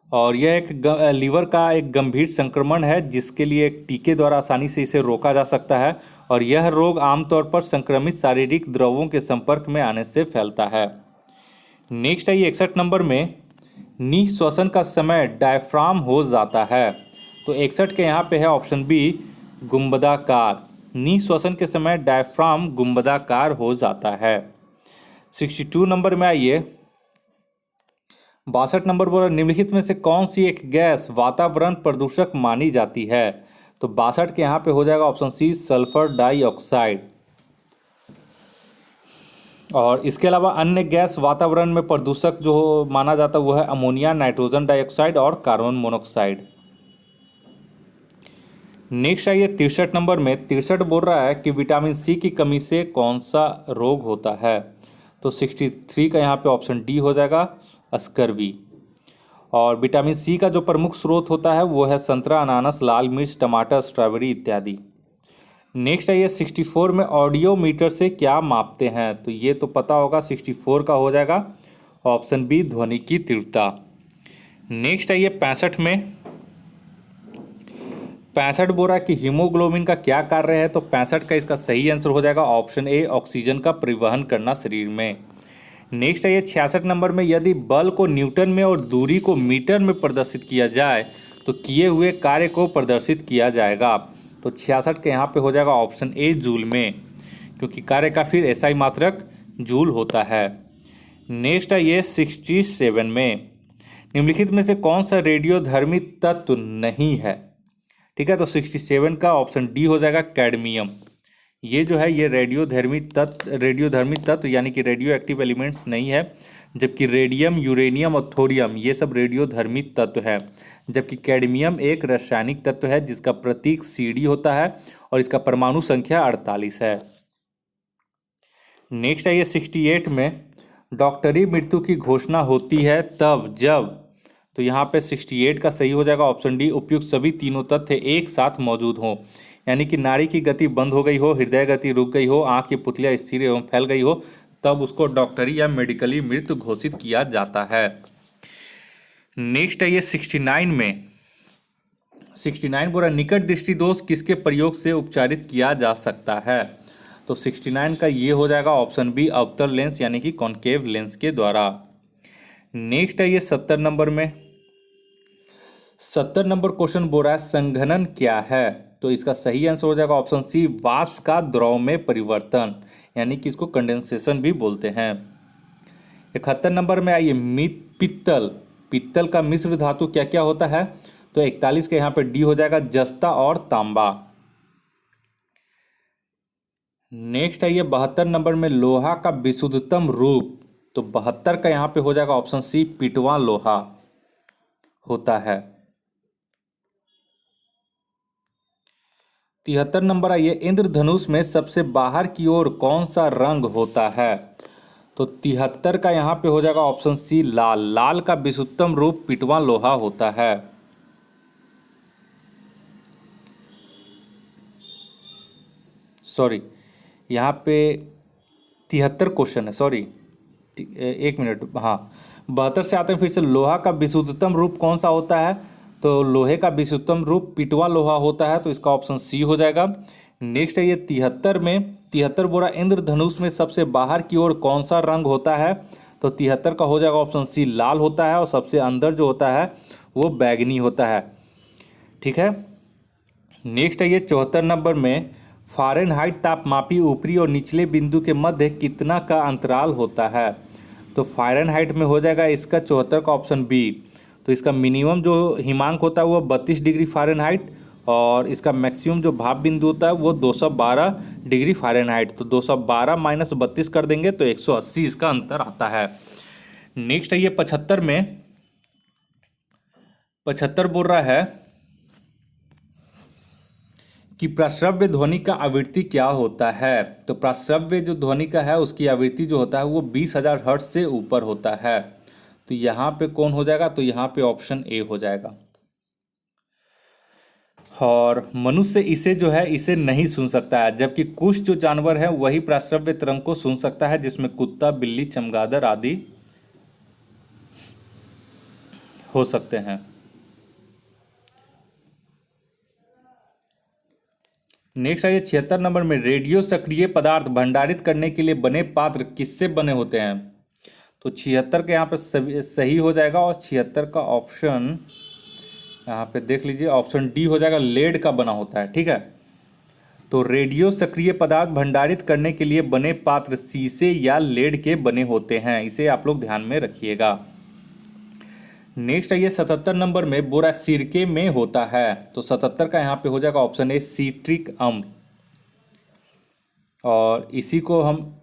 और यह एक लीवर का एक गंभीर संक्रमण है जिसके लिए एक टीके द्वारा आसानी से इसे रोका जा सकता है और यह रोग आमतौर पर संक्रमित शारीरिक द्रवों के संपर्क में आने से फैलता है। नेक्स्ट है ये 61 नंबर में। निःश्वसन का समय डायफ्राम हो जाता है। तो 61 के यहाँ पे है ऑप्शन बी गुंबदाकार। निःश्वसन के समय डायफ्राम गुंबदाकार हो जाता है। 62 नंबर में आइए। 62 नंबर बोला निम्नलिखित में से कौन सी एक गैस वातावरण प्रदूषक मानी जाती है? तो 62 के यहाँ पे हो जाएगा ऑप्शन सी सल्फर डाइऑक्साइड। और इसके अलावा अन्य गैस वातावरण में प्रदूषक जो माना जाता है वो है अमोनिया, नाइट्रोजन डाइऑक्साइड और कार्बन मोनोऑक्साइड। नेक्स्ट आइए 63 नंबर में। 63 बोल रहा है कि विटामिन सी की कमी से कौन सा रोग होता है? तो 63 का यहाँ पे ऑप्शन डी हो जाएगा स्कर्वी। और विटामिन सी का जो प्रमुख स्रोत होता है वो है संतरा, अनानास, लाल मिर्च, टमाटर, स्ट्रॉबेरी इत्यादि। नेक्स्ट आइए 64 में ऑडियो मीटर से क्या मापते हैं? तो ये तो पता होगा, 64 का हो जाएगा ऑप्शन बी ध्वनि की तीव्रता। नेक्स्ट आइए 65 में। 65 बोल रहा है कि हीमोग्लोबिन का क्या कार्य है? तो 65 का इसका सही आंसर हो जाएगा ऑप्शन ए ऑक्सीजन का परिवहन करना शरीर में। नेक्स्ट आइए 66 नंबर में। यदि बल को न्यूटन में और दूरी को मीटर में प्रदर्शित किया जाए तो किए हुए कार्य को प्रदर्शित किया जाएगा। तो 66 के यहाँ पे हो जाएगा ऑप्शन ए जूल में, क्योंकि कार्य का फिर एसआई मात्रक जूल होता है। नेक्स्ट आइए 67 में। निम्नलिखित में से कौन सा रेडियोधर्मी तत्व नहीं है? ठीक है, तो 67 का ऑप्शन डी हो जाएगा कैडमियम। ये जो है ये रेडियोधर्मी तत्व यानी कि रेडियो एक्टिव एलिमेंट्स नहीं है, जबकि रेडियम, यूरेनियम और थोरियम ये सब रेडियोधर्मी तत्व है। जबकि कैडमियम एक रासायनिक तत्व है जिसका प्रतीक CD होता है और इसका परमाणु संख्या 48 है। नेक्स्ट आइए 68 में। डॉक्टरी मृत्यु की घोषणा होती है तब जब, तो यहाँ पे 68 का सही हो जाएगा ऑप्शन डी उपयुक्त सभी तीनों तथ्य एक साथ मौजूद हों, यानी कि नाड़ी की गति बंद हो गई हो, हृदय गति रुक गई हो, आंख की पुतलियाँ स्थिर एवं फैल गई हो, तब उसको डॉक्टरी या मेडिकली मृत्यु घोषित किया जाता है। नेक्स्ट आइए 69 में। 69 बोला निकट दृष्टि दोष किसके प्रयोग से उपचारित किया जा सकता है? तो 69 का ये हो जाएगा ऑप्शन बी अवतल लेंस यानी कि कॉन्केव लेंस के द्वारा। नेक्स्ट आइए 70 नंबर में। 70 नंबर क्वेश्चन बोल रहा है संघनन क्या है? तो इसका सही आंसर हो जाएगा ऑप्शन सी वाष्प का द्रव में परिवर्तन, यानी कि इसको कंडेंसेशन भी बोलते हैं। 71 नंबर में आइए पित्तल का मिश्र धातु क्या क्या होता है? तो 41 के यहाँ पे डी हो जाएगा जस्ता और तांबा। नेक्स्ट आइए 72 नंबर में लोहा का विशुद्धतम रूप, तो 72 का यहाँ पे हो जाएगा ऑप्शन सी पिटवा लोहा होता है। 73 नंबर आइए इंद्रधनुष में सबसे बाहर की ओर कौन सा रंग होता है? तो 73 का यहाँ पे हो जाएगा ऑप्शन सी लाल का विशुद्धतम रूप पिटवा लोहा होता है। सॉरी, यहाँ पे 73 क्वेश्चन है, सॉरी एक मिनट, हाँ 72 से आते हैं फिर से। लोहा का विशुद्धतम रूप कौन सा होता है? तो लोहे का विशुद्धतम रूप पिटवा लोहा होता है, तो इसका ऑप्शन सी हो जाएगा। नेक्स्ट है ये 73 में। 73 बोरा इंद्रधनुष में सबसे बाहर की ओर कौन सा रंग होता है? तो 73 का हो जाएगा ऑप्शन सी लाल होता है, और सबसे अंदर जो होता है वो बैगनी होता है। ठीक है। नेक्स्ट है ये 74 नंबर में फ़ारेनहाइट तापमापी ऊपरी और निचले बिंदु के मध्य कितना का अंतराल होता है? तो फ़ारेनहाइट में हो जाएगा इसका 74 का ऑप्शन बी। तो इसका मिनिमम जो हिमांक होता है वो 32 डिग्री फ़ारेनहाइट, और इसका मैक्सिमम जो भाप बिंदु होता है वो 212 डिग्री फ़ारेनहाइट। तो 212 माइनस 32 कर देंगे तो 180 इसका अंतर आता है। नेक्स्ट है ये 75 में। 75 बोल रहा है कि प्रस्रव्य ध्वनि का आवृत्ति क्या होता है? तो प्रस्रव्य जो ध्वनि का है उसकी आवृत्ति जो होता है वो 20,000 हर्ट्ज से ऊपर होता है। तो यहाँ पे कौन हो जाएगा? तो यहाँ पे ऑप्शन ए हो जाएगा। और मनुष्य इसे जो है इसे नहीं सुन सकता है, जबकि कुछ जो जानवर है वही प्रस्रव्य तरंग को सुन सकता है, जिसमें कुत्ता, बिल्ली, चमगादड़ आदि हो सकते हैं। नेक्स्ट आइए 76 नंबर में रेडियो सक्रिय पदार्थ भंडारित करने के लिए बने पात्र किससे बने होते हैं? तो 76 के यहाँ पे सही हो जाएगा, और 76 का ऑप्शन यहाँ पे देख लीजिए, ऑप्शन डी हो जाएगा, लेड का बना होता है। ठीक है, तो रेडियो सक्रिय पदार्थ भंडारित करने के लिए बने पात्र शीशे या लेड के बने होते हैं, इसे आप लोग ध्यान में रखिएगा। नेक्स्ट आइए 77 नंबर में, बोरा सिरके में होता है, तो 77 का यहाँ पे हो जाएगा ऑप्शन ए, सीट्रिक अम्ल। और इसी को हम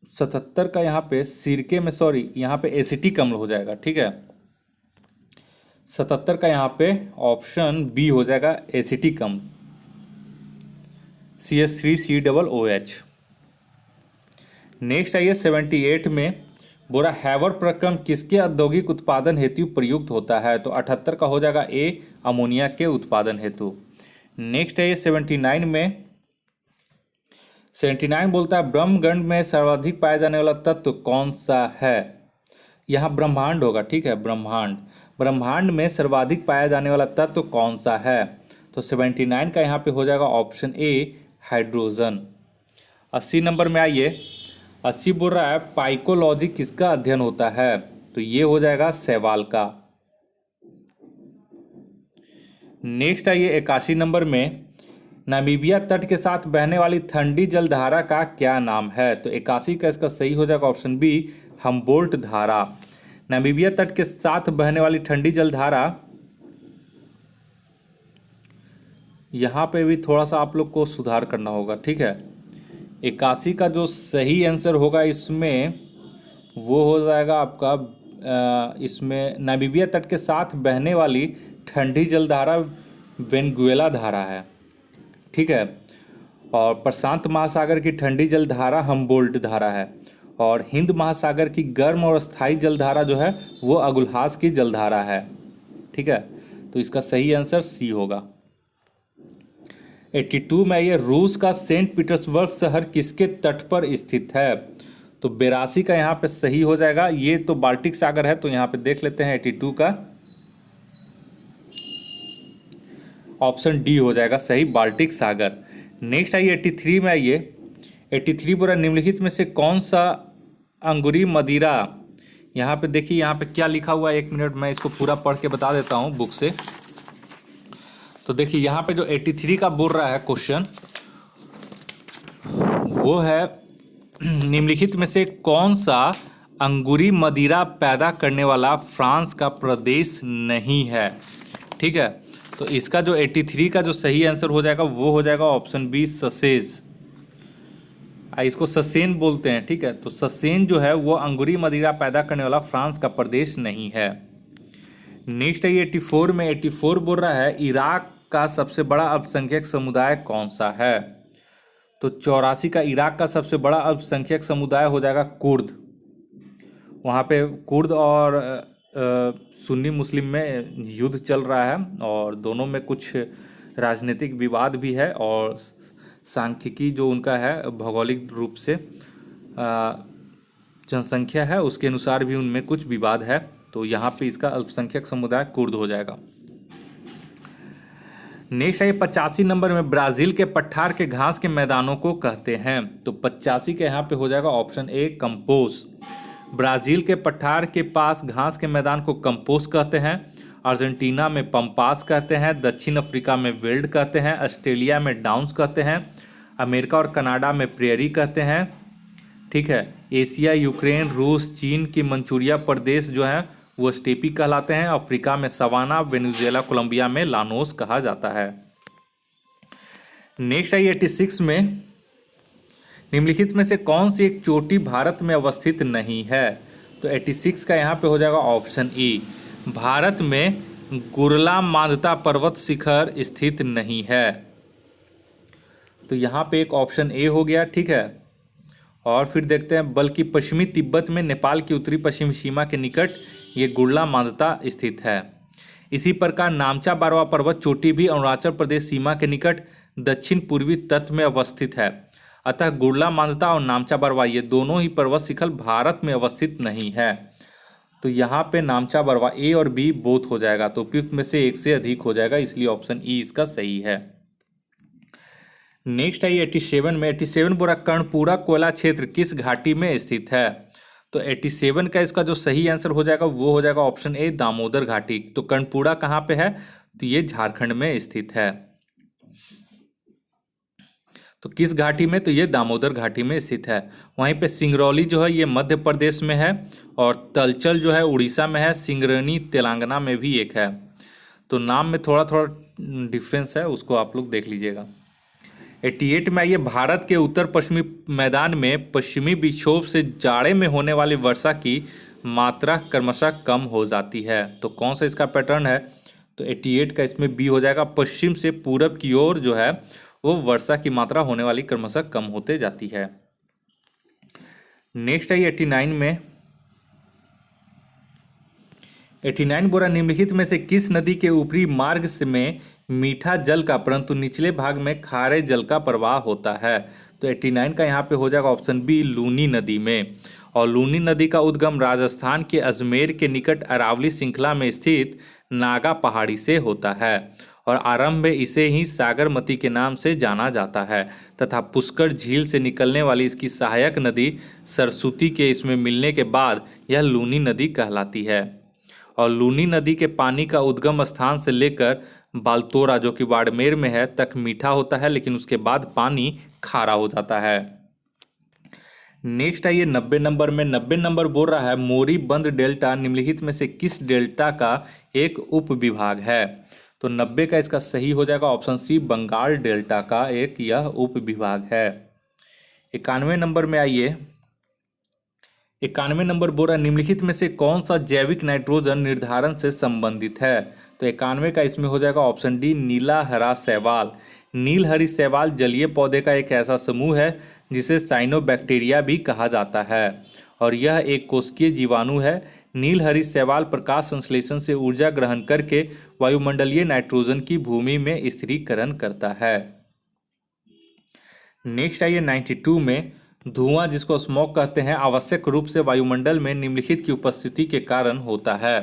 77 का यहाँ पे सिरके में, सॉरी यहाँ पे एसिटिक अम्ल हो जाएगा। ठीक है, 77 का यहाँ पे ऑप्शन बी हो जाएगा, एसिटिक अम्ल, CH3COOH। नेक्स्ट आइए 78 में, बोरा हैवर प्रक्रम किसके औद्योगिक उत्पादन हेतु प्रयुक्त होता है, तो 78 का हो जाएगा ए, अमोनिया के उत्पादन हेतु। नेक्स्ट आइए 79 में, 79 बोलता है ब्रह्मांड में सर्वाधिक पाया जाने वाला तत्व कौन सा है। यहाँ ब्रह्मांड होगा। ठीक है, ब्रह्मांड में सर्वाधिक पाया जाने वाला तत्व कौन सा है, तो 79 का यहाँ पे हो जाएगा ऑप्शन ए, हाइड्रोजन। 80 नंबर में आइए, 80 बोल रहा है पाइकोलॉजी किसका अध्ययन होता है, तो ये हो जाएगा शैवाल का। नेक्स्ट आइए 81 नंबर में, नामीबिया तट के साथ बहने वाली ठंडी जलधारा का क्या नाम है, तो 81 का इसका सही हो जाएगा ऑप्शन बी, हम्बोल्ट धारा। नामीबिया तट के साथ बहने वाली ठंडी जलधारा, यहाँ पे भी थोड़ा सा आप लोग को सुधार करना होगा। ठीक है, 81 का जो सही आंसर होगा इसमें वो हो जाएगा आपका, इसमें नामीबिया तट के साथ बहने वाली ठंडी जलधारा वेनेजुएला धारा है। ठीक है, और प्रशांत महासागर की ठंडी जलधारा हम्बोल्ट धारा है, और हिंद महासागर की गर्म और स्थायी जलधारा जो है वो अगुल्हास की जलधारा है। ठीक है, तो इसका सही आंसर सी होगा। 82 में ये रूस का सेंट पीटर्सबर्ग शहर किसके तट पर स्थित है, तो 82 का यहाँ पे सही हो जाएगा, ये तो बाल्टिक सागर है, तो यहाँ पे देख लेते हैं 82 का ऑप्शन डी हो जाएगा सही, बाल्टिक सागर। नेक्स्ट आइए 83 में आइए, 83 बोला निम्नलिखित में से कौन सा अंगूरी मदिरा, यहाँ पे देखिए यहाँ पे क्या लिखा हुआ है, 1 मिनट मैं इसको पूरा पढ़ के बता देता हूँ बुक से। तो देखिए यहाँ पे जो 83 का बोल रहा है क्वेश्चन, वो है निम्नलिखित में से कौन सा अंगूरी मदिरा पैदा करने वाला फ्रांस का प्रदेश नहीं है। ठीक है, तो इसका जो 83 का जो सही आंसर हो जाएगा वो हो जाएगा ऑप्शन बी, ससेज। इसको ससेन बोलते हैं। ठीक है, तो ससेन जो है वो अंगूरी मदिरा पैदा करने वाला फ्रांस का प्रदेश नहीं है। नेक्स्ट है 84 में, 84 बोल रहा है इराक का सबसे बड़ा अल्पसंख्यक समुदाय कौन सा है, तो 84 का इराक का सबसे बड़ा अल्पसंख्यक समुदाय हो जाएगा कुर्द। वहाँ पे कुर्द और सुन्नी मुस्लिम में युद्ध चल रहा है, और दोनों में कुछ राजनीतिक विवाद भी है, और सांख्यिकी जो उनका है भौगोलिक रूप से जनसंख्या है उसके अनुसार भी उनमें कुछ विवाद है, तो यहाँ पे इसका अल्पसंख्यक समुदाय कुर्द हो जाएगा। नेक्स्ट है 85 नंबर में, ब्राज़ील के पठार के घास के मैदानों को कहते हैं, तो 85 के यहाँ पे हो जाएगा ऑप्शन ए, कंपोस। ब्राज़ील के पठार के पास घास के मैदान को कंपोस कहते हैं, अर्जेंटीना में पंपास कहते हैं, दक्षिण अफ्रीका में वेल्ड कहते हैं, ऑस्ट्रेलिया में डाउन्स कहते हैं, अमेरिका और कनाडा में प्रेयरी कहते हैं। ठीक है, एशिया, यूक्रेन, रूस, चीन की मंचूरिया प्रदेश जो है वो स्टेपी कहलाते हैं, अफ्रीका में सवाना, वेनेजुएला, कोलंबिया में लानोस कहा जाता है। नेक्स्ट है 86 में, निम्नलिखित में से कौन सी एक चोटी भारत में अवस्थित नहीं है, तो 86 का यहाँ पे हो जाएगा ऑप्शन ई, भारत में गुरला मांधता पर्वत शिखर स्थित नहीं है, तो यहाँ पे एक ऑप्शन ए हो गया। ठीक है, और फिर देखते हैं, बल्कि पश्चिमी तिब्बत में नेपाल की उत्तरी पश्चिमी सीमा के निकट ये गुरला मांधता स्थित है। इसी प्रकार नामचा बारवा पर्वत चोटी भी अरुणाचल प्रदेश सीमा के निकट दक्षिण पूर्वी तट में अवस्थित है, अतः गुरला मांधता और नामचा बरवा ये दोनों ही पर्वत शिखर भारत में अवस्थित नहीं है, तो यहाँ पे नामचा बरवा ए और बी बोथ हो जाएगा, तो उपयुक्त में से एक से अधिक हो जाएगा, इसलिए ऑप्शन ई इसका सही है। नेक्स्ट है 87 में, 87 बोरा कर्णपुरा कोयला क्षेत्र किस घाटी में स्थित है, तो 87 का इसका जो सही आंसर हो जाएगा वो हो जाएगा ऑप्शन ए, दामोदर घाटी। तो कर्णपुरा कहाँ पे है, तो ये झारखंड में स्थित है। तो किस घाटी में? तो ये दामोदर घाटी में स्थित है। वहीं पे सिंगरौली जो है ये मध्य प्रदेश में है, और तलचल जो है उड़ीसा में है, सिंगरनी तेलंगाना में भी एक है। तो नाम में थोड़ा थोड़ा डिफरेंस है, उसको आप लोग देख लीजिएगा। 88 में आइए, भारत के उत्तर पश्चिमी मैदान में पश्चिमी विक्षोभ से जाड़े में होने वाली वर्षा की मात्रा क्रमशः कम हो जाती है। तो कौन सा इसका पैटर्न है? तो 88 का इसमें बी हो जाएगा। पश्चिम से पूरब की ओर जो है वो वर्षा की मात्रा होने वाली क्रमशः कम होते जाती है। नेक्स्ट आइए 89 में। 89 बोरा निम्नलिखित में से किस नदी के ऊपरी मार्ग से में मीठा जल का परंतु निचले भाग में खारे जल का प्रवाह होता है? तो 89 का यहाँ पे हो जाएगा ऑप्शन बी, लूनी नदी में। और लूनी नदी का उद्गम राजस्थान के अजमेर के निकट अरावली श्रृंखला में स्थित नागा पहाड़ी से होता है, और आरंभ में इसे ही सागरमती के नाम से जाना जाता है, तथा पुष्कर झील से निकलने वाली इसकी सहायक नदी सरस्वती के इसमें मिलने के बाद यह लूनी नदी कहलाती है। और लूनी नदी के पानी का उद्गम स्थान से लेकर बालतोरा जो कि बाड़मेर में है तक मीठा होता है, लेकिन उसके बाद पानी खारा हो जाता है। नेक्स्ट आइए 90 नंबर में। 90 नंबर बोल रहा है मोरीबंद डेल्टा निम्नलिखित में से किस डेल्टा का एक उप विभाग है? तो 90 का इसका सही हो जाएगा ऑप्शन सी, बंगाल डेल्टा का एक यह उप विभाग है। 91 नंबर में आइए। 91 नंबर बोल रहा है निम्नलिखित में से कौन सा जैविक नाइट्रोजन निर्धारण से संबंधित है? तो 91 का इसमें हो जाएगा ऑप्शन डी, नीला हरा शैवाल। नील हरी शैवाल जलीय पौधे का एक ऐसा समूह है जिसे साइनोबैक्टीरिया भी कहा जाता है, और यह एक कोशिकीय जीवाणु है। नील हरी शैवाल प्रकाश संश्लेषण से ऊर्जा ग्रहण करके वायुमंडलीय नाइट्रोजन की भूमि में स्थिरीकरण करता है। नेक्स्ट आइए 92 में। धुआं जिसको स्मोक कहते हैं आवश्यक रूप से वायुमंडल में निम्नलिखित की उपस्थिति के कारण होता है।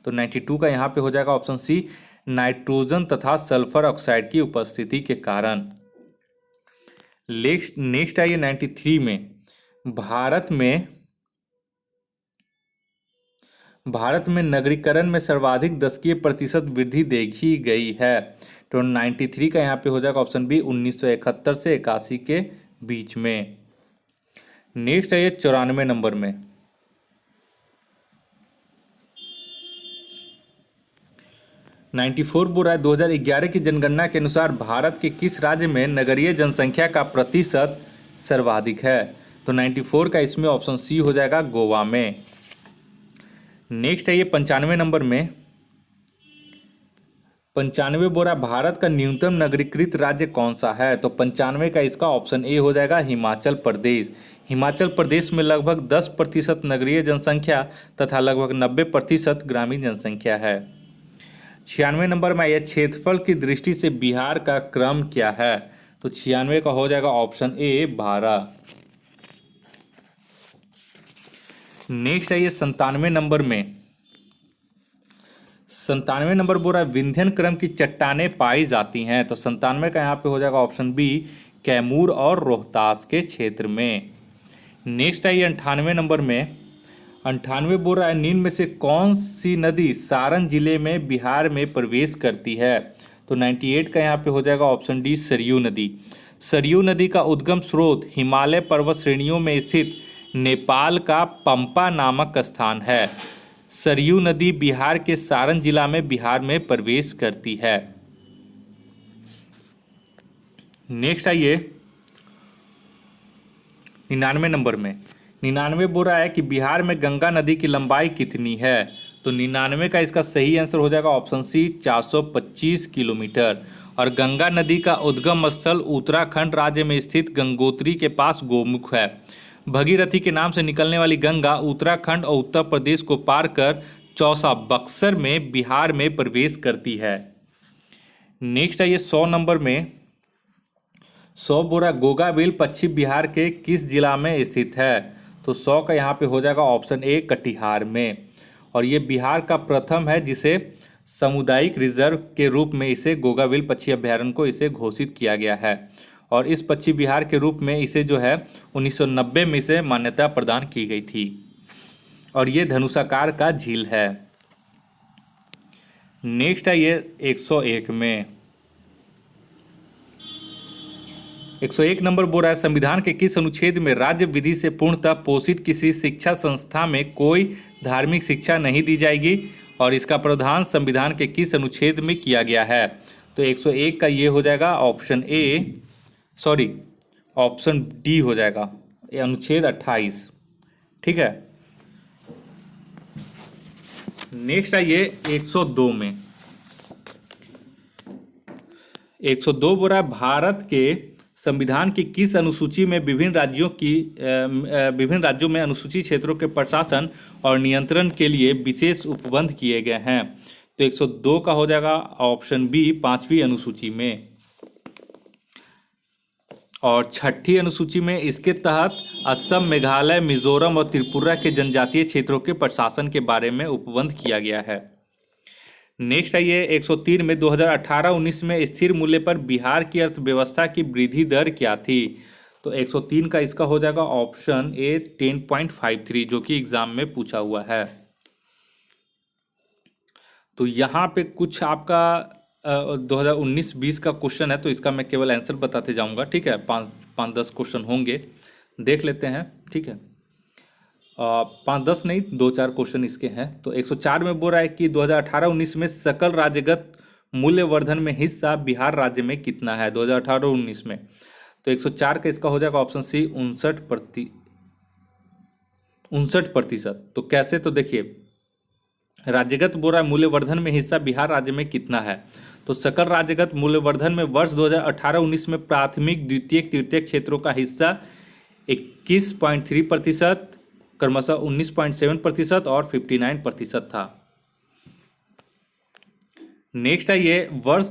तो 92 का यहाँ पे हो जाएगा ऑप्शन सी, नाइट्रोजन तथा सल्फर ऑक्साइड की उपस्थिति के कारण। नेक्स्ट आइए 93 में। भारत में नगरीकरण में सर्वाधिक दशकीय प्रतिशत वृद्धि देखी गई है। तो 93 का यहाँ पे हो जाएगा ऑप्शन बी, 1971 से 81 के बीच में। नेक्स्ट आइए 94 नंबर में। 94 बोल रहा है 2011 की जनगणना के अनुसार भारत के किस राज्य में नगरीय जनसंख्या का प्रतिशत सर्वाधिक है? तो 94 का इसमें ऑप्शन सी हो जाएगा, गोवा में। नेक्स्ट है ये 95 नंबर में। 95 बोल रहा है भारत का न्यूनतम नगरीकृत राज्य कौन सा है? तो 95 का इसका ऑप्शन ए हो जाएगा, हिमाचल प्रदेश। हिमाचल प्रदेश में लगभग 10% नगरीय जनसंख्या तथा लगभग 90% ग्रामीण जनसंख्या है। 96 नंबर में यह क्षेत्रफल की दृष्टि से बिहार का क्रम क्या है? तो 96 का हो जाएगा ऑप्शन ए, 12। नेक्स्ट है ये 97 नंबर में। 97 नंबर बोल रहा है विंध्यन क्रम की चट्टानें पाई जाती हैं। तो 97 का यहाँ पे हो जाएगा ऑप्शन बी, कैमूर और रोहतास के क्षेत्र में। नेक्स्ट है ये 98 नंबर में। 98 बोल रहा है निम्न में से कौन सी नदी सारण जिले में बिहार में प्रवेश करती है? तो 98 का यहाँ पे हो जाएगा ऑप्शन डी, सरयू नदी। सरयू नदी का उद्गम स्रोत हिमालय पर्वत श्रेणियों में स्थित नेपाल का पंपा नामक स्थान है। सरयू नदी बिहार के सारण जिला में बिहार में प्रवेश करती है। नेक्स्ट आइए 99 नंबर में। 99 बोल रहा है कि बिहार में गंगा नदी की लंबाई कितनी है? तो 99 का इसका सही आंसर हो जाएगा ऑप्शन सी, 425 किलोमीटर। और गंगा नदी का उद्गम स्थल उत्तराखंड राज्य में स्थित गंगोत्री के पास गोमुख है। भगीरथी के नाम से निकलने वाली गंगा उत्तराखंड और उत्तर प्रदेश को पार कर चौसा बक्सर में बिहार में प्रवेश करती है। नेक्स्ट है ये 100 नंबर में। 100 बोरा गोगाबिल पश्चिम बिहार के किस जिला में स्थित है? तो 100 का यहाँ पे हो जाएगा ऑप्शन ए, कटिहार में। और ये बिहार का प्रथम है जिसे सामुदायिक रिजर्व के रूप में इसे गोगाबिल पक्षी अभ्यारण्य को इसे घोषित किया गया है। और इस पक्षी विहार के रूप में इसे जो है 1990 में इसे मान्यता प्रदान की गई थी। और ये धनुषाकार का झील है। नेक्स्ट है ये 101 में। 101 नंबर बोल रहा है, संविधान के किस अनुच्छेद में राज्य विधि से पूर्णतः पोषित किसी शिक्षा संस्था में कोई धार्मिक शिक्षा नहीं दी जाएगी और इसका प्रावधान संविधान के किस अनुच्छेद में किया गया है? तो 101 का ये हो जाएगा option A, sorry option D हो जाएगा, ये अनुच्छेद 28। ठीक है। नेक्स्ट है ये 102 में। 102 बोल रहा है, भारत के संविधान की किस अनुसूची में विभिन्न राज्यों में अनुसूचित क्षेत्रों के प्रशासन और नियंत्रण के लिए विशेष उपबंध किए गए हैं? तो 102 का हो जाएगा ऑप्शन बी, 5वीं अनुसूची में। और 6ठी अनुसूची में इसके तहत असम, मेघालय, मिजोरम और त्रिपुरा के जनजातीय क्षेत्रों के प्रशासन के बारे में उपबंध किया गया है। नेक्स्ट है ये 103 में, 2018-19 में स्थिर मूल्य पर बिहार की अर्थव्यवस्था की वृद्धि दर क्या थी? तो 103 का इसका हो जाएगा ऑप्शन ए, 10.53, जो कि एग्जाम में पूछा हुआ है। तो यहाँ पे कुछ आपका 2019-20 का क्वेश्चन है, तो इसका मैं केवल आंसर बताते जाऊंगा। ठीक है, 5-10 क्वेश्चन होंगे, देख लेते हैं। ठीक है, 5-10 नहीं, 2-4 क्वेश्चन इसके हैं। तो 104 में बोल रहा है कि 2018-19 में सकल राज्यगत मूल्यवर्धन में हिस्सा बिहार राज्य में कितना है 2018-19 में? तो 104 का इसका हो जाएगा ऑप्शन सी, 59%। तो कैसे? तो देखिए, राज्यगत बोल रहा है मूल्यवर्धन में हिस्सा बिहार राज्य में कितना है। तो सकल राज्यगत मूल्यवर्धन में वर्ष 2018-19 में प्राथमिक, द्वितीयक, तृतीयक क्षेत्रों का हिस्सा 21.3%, क्रमशः 19.7% और 59% था। नेक्स्ट है ये वर्ष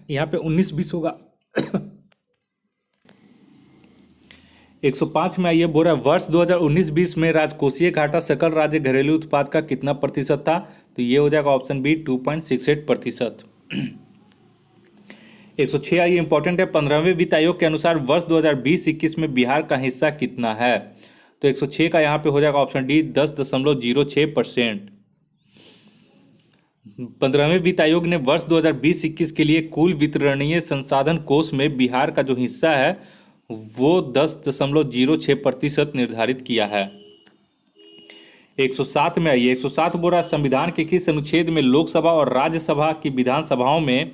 यहाँ पे 19-20 होगा। 105 में आइए, बोल रहा है वर्ष 2019-20 में राजकोषीय घाटा सकल राज्य घरेलू उत्पाद का कितना प्रतिशत था? तो ये हो जाएगा ऑप्शन बी, 2.68%। 106 आइए, इंपॉर्टेंट है, 15वें वित्त आयोग के अनुसार वर्ष 2020-21 में बिहार का हिस्सा कितना है? तो 106 का यहाँ पे हो जाएगा ऑप्शन डी, 10.06%। 15वें वित्त आयोग ने वर्ष 2020-21 के लिए कुल वितरणीय संसाधन कोष में बिहार का जो हिस्सा है वो 10.06% निर्धारित किया है। 107 में आइए, 107 बोल रहा है, संविधान के किस अनुच्छेद में लोकसभा और राज्यसभा की विधानसभाओं में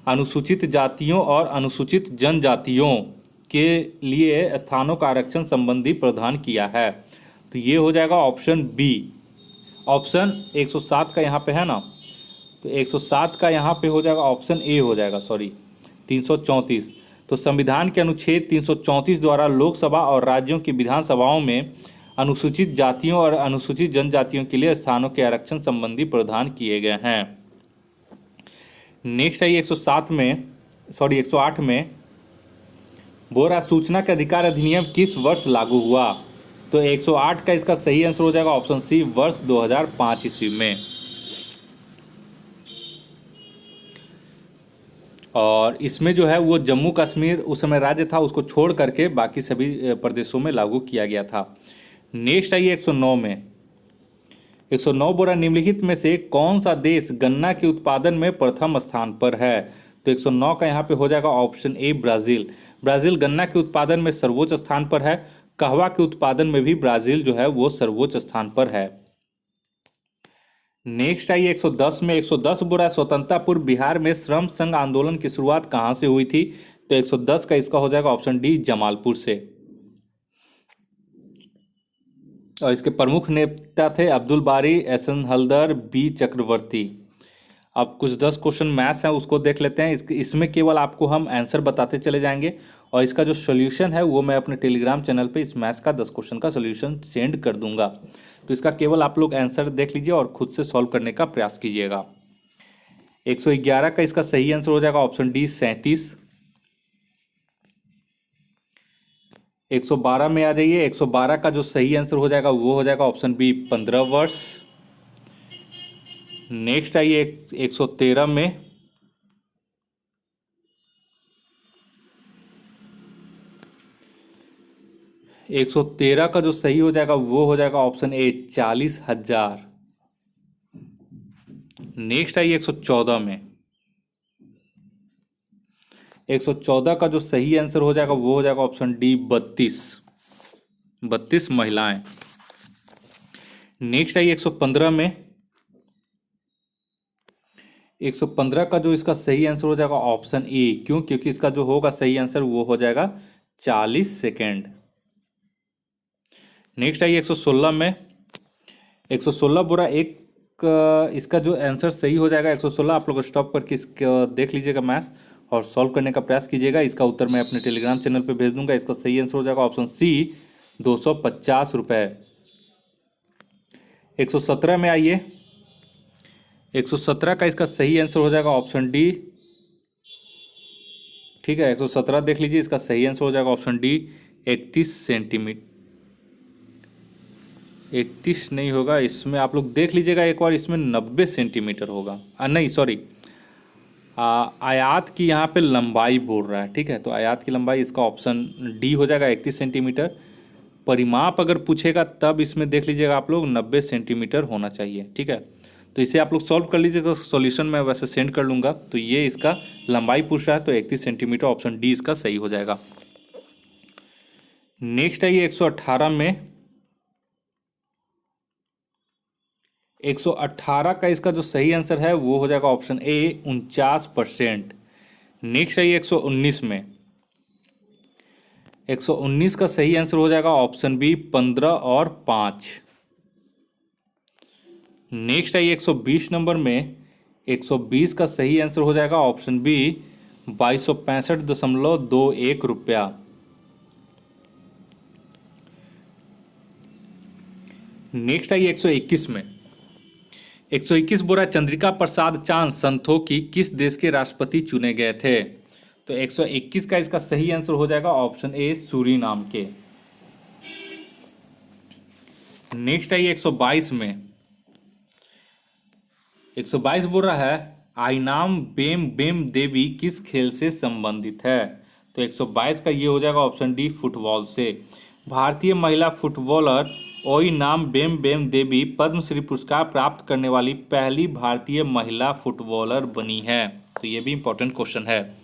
अनुसूचित जातियों और अनुसूचित जनजातियों के लिए स्थानों का आरक्षण संबंधी प्रावधान किया है? तो ये हो जाएगा ऑप्शन बी। ऑप्शन 107 का यहाँ पे है ना, तो 107 का यहाँ पे हो जाएगा ऑप्शन ए हो जाएगा, सॉरी 334। तो संविधान के अनुच्छेद 334 द्वारा लोकसभा और राज्यों की विधानसभाओं में अनुसूचित जातियों और अनुसूचित जनजातियों के लिए स्थानों के आरक्षण संबंधी प्रावधान किए गए हैं। नेक्स्ट है 108 में बोल रहा सूचना के अधिकार अधिनियम किस वर्ष लागू हुआ? तो 108 का इसका सही आंसर हो जाएगा ऑप्शन सी, वर्ष 2005 ईस्वी में। और इसमें जो है वो जम्मू कश्मीर उस समय राज्य था, उसको छोड़ करके बाकी सभी प्रदेशों में लागू किया गया था। नेक्स्ट आइए 109 में। 109 बोल रहा निम्नलिखित में से कौन सा देश गन्ना के उत्पादन में प्रथम स्थान पर है? तो 109 का यहाँ पे हो जाएगा ऑप्शन ए, ब्राज़ील। ब्राज़ील गन्ना के उत्पादन में सर्वोच्च स्थान पर है। कहवा के उत्पादन में भी ब्राज़ील जो है वो सर्वोच्च स्थान पर है। नेक्स्ट आइए 110 में। 110 बोल रहा है स्वतंत्रता पूर्व बिहार में श्रम संघ आंदोलन की शुरुआत कहाँ से हुई थी? तो 110 का इसका हो जाएगा ऑप्शन डी, जमालपुर से। और इसके प्रमुख नेता थे अब्दुल बारी, एहसन हल्दर, बी चक्रवर्ती। अब कुछ 10 क्वेश्चन मैथ्स हैं, उसको देख लेते हैं। इसमें केवल आपको हम आंसर बताते चले जाएंगे और इसका जो सोल्यूशन है वो मैं अपने टेलीग्राम चैनल पे इस मैथ्स का 10 क्वेश्चन का सोल्यूशन सेंड कर दूंगा। तो इसका केवल आप लोग आंसर देख लीजिए और खुद से सॉल्व करने का प्रयास कीजिएगा। 111 का इसका सही आंसर हो जाएगा ऑप्शन डी, 37। 112 में आ जाइए। 112 का जो सही आंसर हो जाएगा वो हो जाएगा ऑप्शन बी, 15 वर्ष। नेक्स्ट आइए 113 में। 113 का जो सही हो जाएगा वो हो जाएगा ऑप्शन ए, 40,000। नेक्स्ट आई 114 में। 114 का जो सही आंसर हो जाएगा वो हो जाएगा ऑप्शन डी 32। 32 महिलाएं। नेक्स्ट आई 115 में। 115 का जो इसका सही आंसर हो जाएगा ऑप्शन ए। क्यों? क्योंकि इसका जो होगा सही आंसर वो हो जाएगा 40 सेकेंड। नेक्स्ट आई 116 में। 116 बुरा एक इसका जो आंसर सही हो जाएगा 116, आप लोग स्टॉप करके इसका देख लीजिएगा मैथ्स और सॉल्व करने का प्रयास कीजिएगा। इसका उत्तर मैं अपने टेलीग्राम चैनल पे भेज दूंगा। इसका सही आंसर हो जाएगा ऑप्शन सी 250 रुपये। 117 में आइए। 117 का इसका सही आंसर हो जाएगा ऑप्शन डी। ठीक है, 117 देख लीजिए, इसका सही आंसर हो जाएगा ऑप्शन डी 31 सेंटीमीटर। 31 नहीं होगा, इसमें आप लोग देख लीजिएगा एक बार, इसमें 90 सेंटीमीटर होगा। नहीं सॉरी, आयात की यहाँ पे लंबाई बोल रहा है। ठीक है, तो आयात की लंबाई इसका ऑप्शन डी हो जाएगा 31 सेंटीमीटर। परिमाप अगर पूछेगा तब इसमें देख लीजिएगा आप लोग 90 सेंटीमीटर होना चाहिए। ठीक है, तो इसे आप लोग सॉल्व कर लीजिएगा। सॉल्यूशन मैं वैसे सेंड कर लूँगा। तो ये इसका लंबाई पूछ रहा है, तो 31 सेंटीमीटर ऑप्शन डी इसका सही हो जाएगा। नेक्स्ट आइए 118 में। 118 का इसका जो सही आंसर है वो हो जाएगा ऑप्शन ए 49%। नेक्स्ट आइए 119 में। 119 का सही आंसर हो जाएगा ऑप्शन बी 15 और 5। नेक्स्ट आइए 120 नंबर में। 120 का सही आंसर हो जाएगा ऑप्शन बी 2265.21 रुपया। नेक्स्ट आइए 121 में। 121 बोरा चंद्रिका प्रसाद चांद संतोखी किस देश के राष्ट्रपति चुने गए थे? तो 121 का इसका सही आंसर हो जाएगा ऑप्शन ए सूरीनाम के। नेक्स्ट आइए 122 में। 122 बोल रहा है आइनाम बेम बेम देवी किस खेल से संबंधित है? तो 122 का ये हो जाएगा ऑप्शन डी फुटबॉल से। भारतीय महिला फुटबॉलर ओइनाम बेम बेम देवी पद्मश्री पुरस्कार प्राप्त करने वाली पहली भारतीय महिला फुटबॉलर बनी है। तो ये भी इंपॉर्टेंट क्वेश्चन है।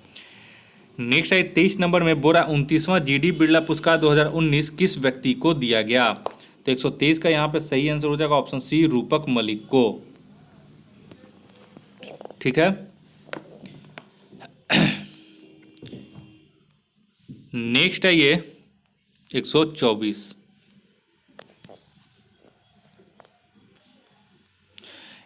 नेक्स्ट है 23 नंबर में बोरा 29वां जीडी बिरला पुरस्कार 2019 किस व्यक्ति को दिया गया? तो 123 का यहाँ पे सही आंसर हो जाएगा ऑप्शन सी रूपक मलिक को। ठीक है, नेक्स्ट है ये 124।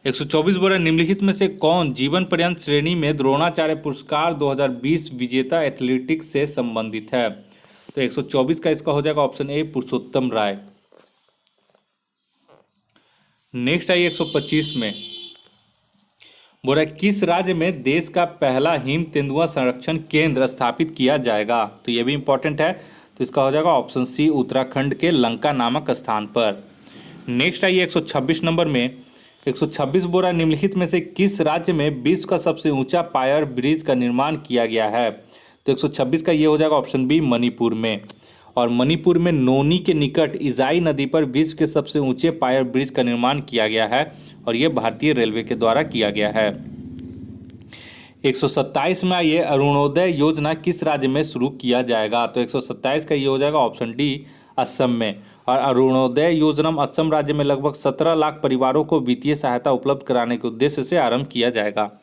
124 बोला निम्नलिखित में से कौन जीवन पर्यंत श्रेणी में द्रोणाचार्य पुरस्कार 2020 विजेता एथलेटिक्स से संबंधित है? तो 124 का इसका हो जाएगा option A Purushottam Rai. Next I 125 में बोला किस राज्य में देश का पहला हिम तेंदुआ संरक्षण केंद्र स्थापित किया जाएगा? तो यह भी इंपॉर्टेंट है, तो इसका हो जाएगा ऑप्शन सी उत्तराखंड के लंका नामक स्थान पर। नेक्स्ट आइए 126 नंबर में। 126 बोरा निम्नलिखित में से किस राज्य में विश्व का सबसे ऊंचा पायर ब्रिज का निर्माण किया गया है? तो 126 का ये हो जाएगा ऑप्शन बी मणिपुर में। और मणिपुर में नोनी के निकट इजाई नदी पर विश्व के सबसे ऊंचे पायर ब्रिज का निर्माण किया गया है और यह भारतीय रेलवे के द्वारा किया गया है। 127 में आइए अरुणोदय योजना किस राज्य में शुरू किया जाएगा? तो 127 का ये हो जाएगा ऑप्शन डी असम में। और अरुणोदय योजना असम राज्य में लगभग 17 लाख परिवारों को वित्तीय सहायता उपलब्ध कराने के उद्देश्य से आरंभ किया जाएगा।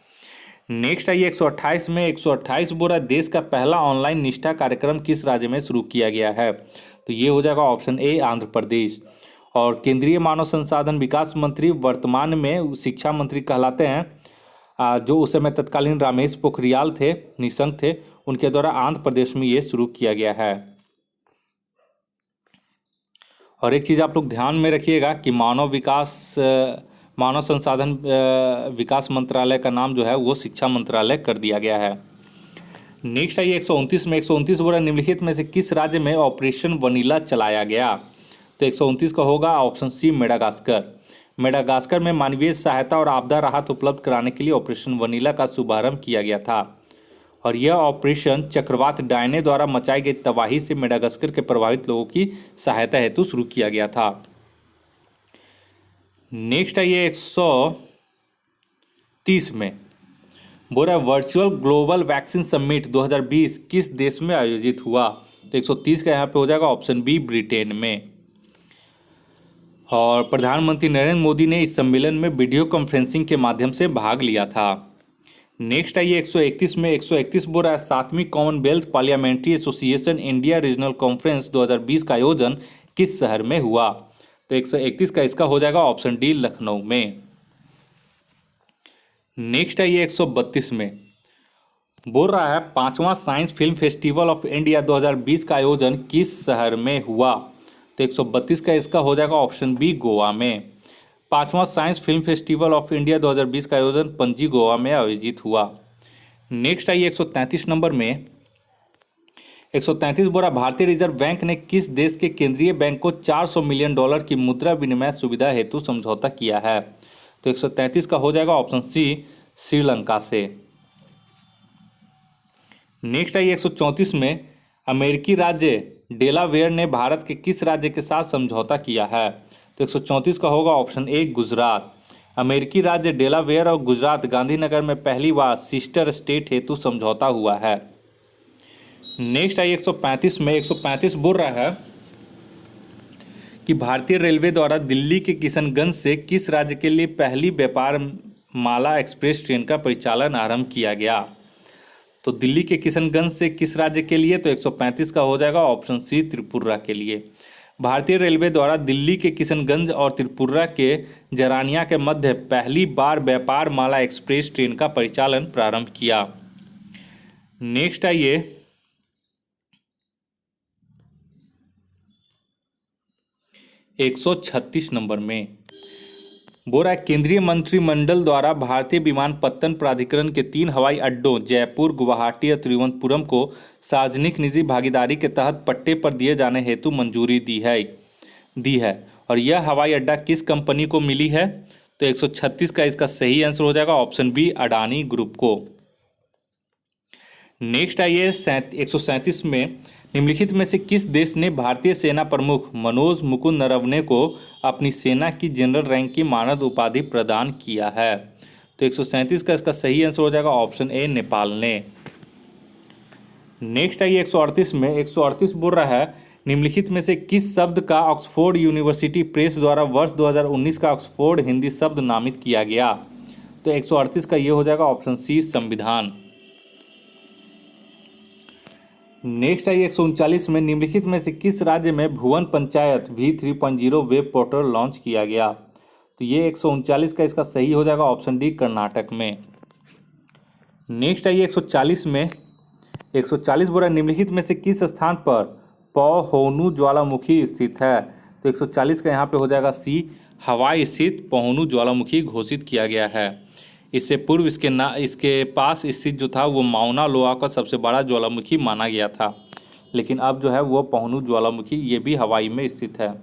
नेक्स्ट आइए 128 में। 128 बोरा देश का पहला ऑनलाइन निष्ठा कार्यक्रम किस राज्य में शुरू किया गया है? तो ये हो जाएगा ऑप्शन ए आंध्र प्रदेश। और केंद्रीय मानव संसाधन विकास मंत्री वर्तमान में शिक्षा मंत्री कहलाते हैं, जो उस समय तत्कालीन रमेश पोखरियाल थे, निशंक थे, उनके द्वारा आंध्र प्रदेश में ये शुरू किया गया है। और एक चीज़ आप लोग ध्यान में रखिएगा कि मानव संसाधन विकास मंत्रालय का नाम जो है वो शिक्षा मंत्रालय कर दिया गया है। नेक्स्ट आइए 129 में। 129 बोला निम्नलिखित में से किस राज्य में ऑपरेशन वनीला चलाया गया? तो 129 का होगा ऑप्शन सी मेडागास्कर। मेडागास्कर में मानवीय सहायता और आपदा राहत उपलब्ध कराने के लिए ऑपरेशन वनीला का शुभारंभ किया गया था और यह ऑपरेशन चक्रवात डायने द्वारा मचाई गई तबाही से मेडागास्कर के प्रभावित लोगों की सहायता हेतु शुरू किया गया था। नेक्स्ट आइए 30 में। बोल रहा है वर्चुअल ग्लोबल वैक्सीन समिट 2020 किस देश में आयोजित हुआ? तो 130 का यहाँ पे हो जाएगा ऑप्शन बी, ब्रिटेन में। और प्रधानमंत्री नरेंद्र मोदी ने इस सम्मेलन में वीडियो कॉन्फ्रेंसिंग के माध्यम से भाग लिया था। नेक्स्ट आइए 131 में। 131 बोल रहा है 7वीं Commonwealth parliamentary association India regional conference 2020 का आयोजन किस शहर में हुआ? तो 131 का इसका हो जाएगा ऑप्शन डी, लखनऊ में। नेक्स्ट आइए 132 में। बोल रहा है 5वां science film festival of India 2020 का आयोजन किस शहर में हुआ? तो 132 का इसका हो जाएगा ऑप्शन बी, गोवा में। 5वां science film festival of India 2020 का आयोजन पणजी, गोवा में आयोजित हुआ। नेक्स्ट आइए 133 नंबर में। 133 बोला भारतीय रिजर्व बैंक ने किस देश के केंद्रीय बैंक को $400 मिलियन की मुद्रा विनिमय सुविधा हेतु समझौता किया है? तो 133 का हो जाएगा ऑप्शन सी, श्रीलंका से। नेक्स्ट आइए 134 में। अमेरिकी राज्य डेलावेयर ने भारत के किस राज्य के साथ समझौता किया है? तो 134 का होगा ऑप्शन ए, गुजरात। अमेरिकी राज्य डेलावेयर और गुजरात गांधीनगर में पहली बार सिस्टर स्टेट हेतु समझौता हुआ है। नेक्स्ट आइए 135 में। 135 बोल रहा है कि भारतीय रेलवे द्वारा दिल्ली के किशनगंज से किस राज्य के लिए पहली व्यापार माला एक्सप्रेस ट्रेन का परिचालन आरंभ किया गया? तो दिल्ली के किशनगंज से किस राज्य के लिए? तो 135 का हो जाएगा ऑप्शन सी, त्रिपुरा के लिए। भारतीय रेलवे द्वारा दिल्ली के किशनगंज और त्रिपुरा के जरानिया के मध्य पहली बार व्यापार माला एक्सप्रेस ट्रेन का परिचालन प्रारंभ किया। नेक्स्ट आइए 136 नंबर में। बोल रहा है केंद्रीय मंत्रिमंडल द्वारा भारतीय विमानपत्तन प्राधिकरण के 3 हवाई अड्डों जयपुर, गुवाहाटी और तिरुवनंतपुरम को सार्वजनिक निजी भागीदारी के तहत पट्टे पर दिए जाने हेतु मंजूरी दी है और यह हवाई अड्डा किस कंपनी को मिली है? तो 136 का इसका सही आंसर हो जाएगा ऑप्शन बी, अडानी ग्रुप को। नेक्स्ट आइए 137 में। निम्नलिखित में से किस देश ने भारतीय सेना प्रमुख मनोज मुकुंद नरवणे को अपनी सेना की जनरल रैंक की मानद उपाधि प्रदान किया है? तो 137 का इसका सही आंसर हो जाएगा ऑप्शन ए, नेपाल ने। नेक्स्ट आइए 138 में। 138 बोल रहा है निम्नलिखित में से किस शब्द का ऑक्सफोर्ड यूनिवर्सिटी प्रेस द्वारा वर्ष 2019 का ऑक्सफोर्ड हिंदी शब्द नामित किया गया? तो 138 का ये हो जाएगा ऑप्शन सी, संविधान। नेक्स्ट आइए 139 में। निम्नलिखित में से किस राज्य में Bhuvan panchayat V3.0 web portal launch किया गया? तो ये 139 का इसका सही हो जाएगा ऑप्शन डी, कर्नाटक में। नेक्स्ट आइए 140 में। 140 बोला निम्नलिखित में से किस स्थान पर पौहोनु ज्वालामुखी स्थित है? तो 140 का यहाँ पे हो जाएगा सी, हवाई स्थित पौहोनु ज्वालामुखी घोषित किया गया है। इससे पूर्व इसके पास स्थित जो था वो माउना लोआ का सबसे बड़ा ज्वालामुखी माना गया था, लेकिन अब जो है वो पौहोनु ज्वालामुखी ये भी हवाई में स्थित है।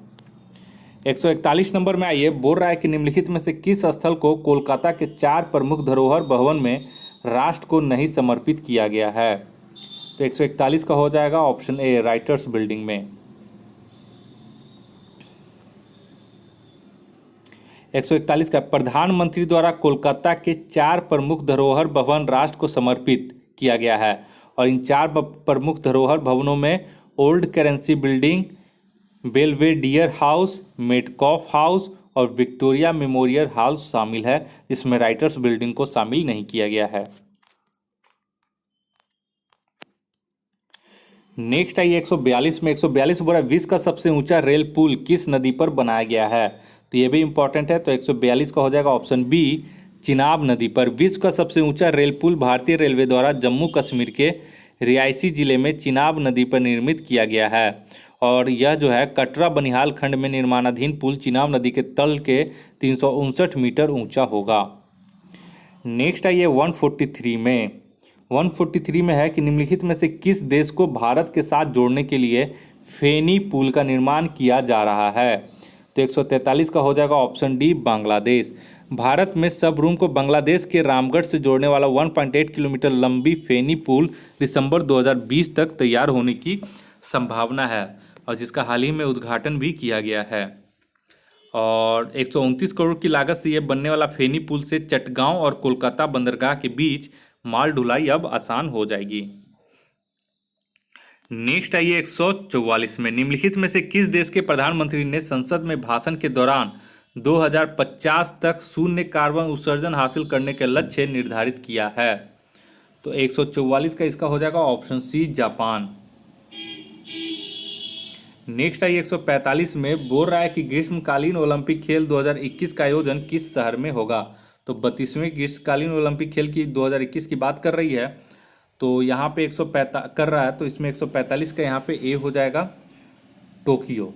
141 नंबर में आइए। बोल रहा है कि निम्नलिखित में से किस स्थल को कोलकाता के 4 प्रमुख धरोहर भवन में राष्ट्र को नहीं समर्पित किया गया है? तो 141 का हो जाएगा ऑप्शन ए, राइटर्स बिल्डिंग में। 141 का प्रधानमंत्री द्वारा कोलकाता के 4 प्रमुख धरोहर भवन राष्ट्र को समर्पित किया गया है और इन 4 प्रमुख धरोहर भवनों में old currency building, Belvedere house, Metcalfe house और विक्टोरिया मेमोरियल हाउस शामिल है, जिसमें राइटर्स बिल्डिंग को शामिल नहीं किया गया है। नेक्स्ट आइए 142 में। 142 बोला विश्व का सबसे ऊंचा रेल पुल किस नदी पर बनाया गया है? तो ये भी इंपॉर्टेंट है। तो 142 का हो जाएगा ऑप्शन बी, चिनाब नदी पर। विश्व का सबसे ऊंचा रेल पुल भारतीय रेलवे द्वारा जम्मू कश्मीर के रियासी जिले में चिनाब नदी पर निर्मित किया गया है और यह जो है कटरा बनिहाल खंड में निर्माणाधीन पुल चिनाब नदी के तल के 359 मीटर ऊंचा होगा। नेक्स्ट आइए 143 में। 143 में है कि निम्नलिखित में से किस देश को भारत के साथ जोड़ने के लिए फेनी पुल का निर्माण किया जा रहा है? तो 143 का हो जाएगा ऑप्शन डी, बांग्लादेश। भारत में सबरूम को बांग्लादेश के रामगढ़ से जोड़ने वाला 1.8 किलोमीटर लंबी फेनी पुल दिसंबर 2020 तक तैयार होने की संभावना है और जिसका हाल ही में उद्घाटन भी किया गया है। और 129 करोड़ की लागत से यह बनने वाला फेनी पुल से चटगांव और कोलकाता बंदरगाह के बीच माल ढुलाई अब आसान हो जाएगी। नेक्स्ट आइए 144 में, निम्नलिखित में से किस देश के प्रधानमंत्री ने संसद में भाषण के दौरान 2050 तक शून्य कार्बन उत्सर्जन हासिल करने के लक्ष्य निर्धारित किया है? तो 144 का इसका हो जाएगा option C, Japan. Next I 145 में, बोल रहा है कि ग्रीष्मकालीन ओलंपिक खेल 2021 का आयोजन किस शहर में होगा? तो 32वें ग्रीष्मकालीन ओलंपिक खेल की 2021 की बात कर रही है, तो यहाँ पे 145 कर रहा है, तो इसमें 145 का यहाँ पे ए हो जाएगा, टोक्यो।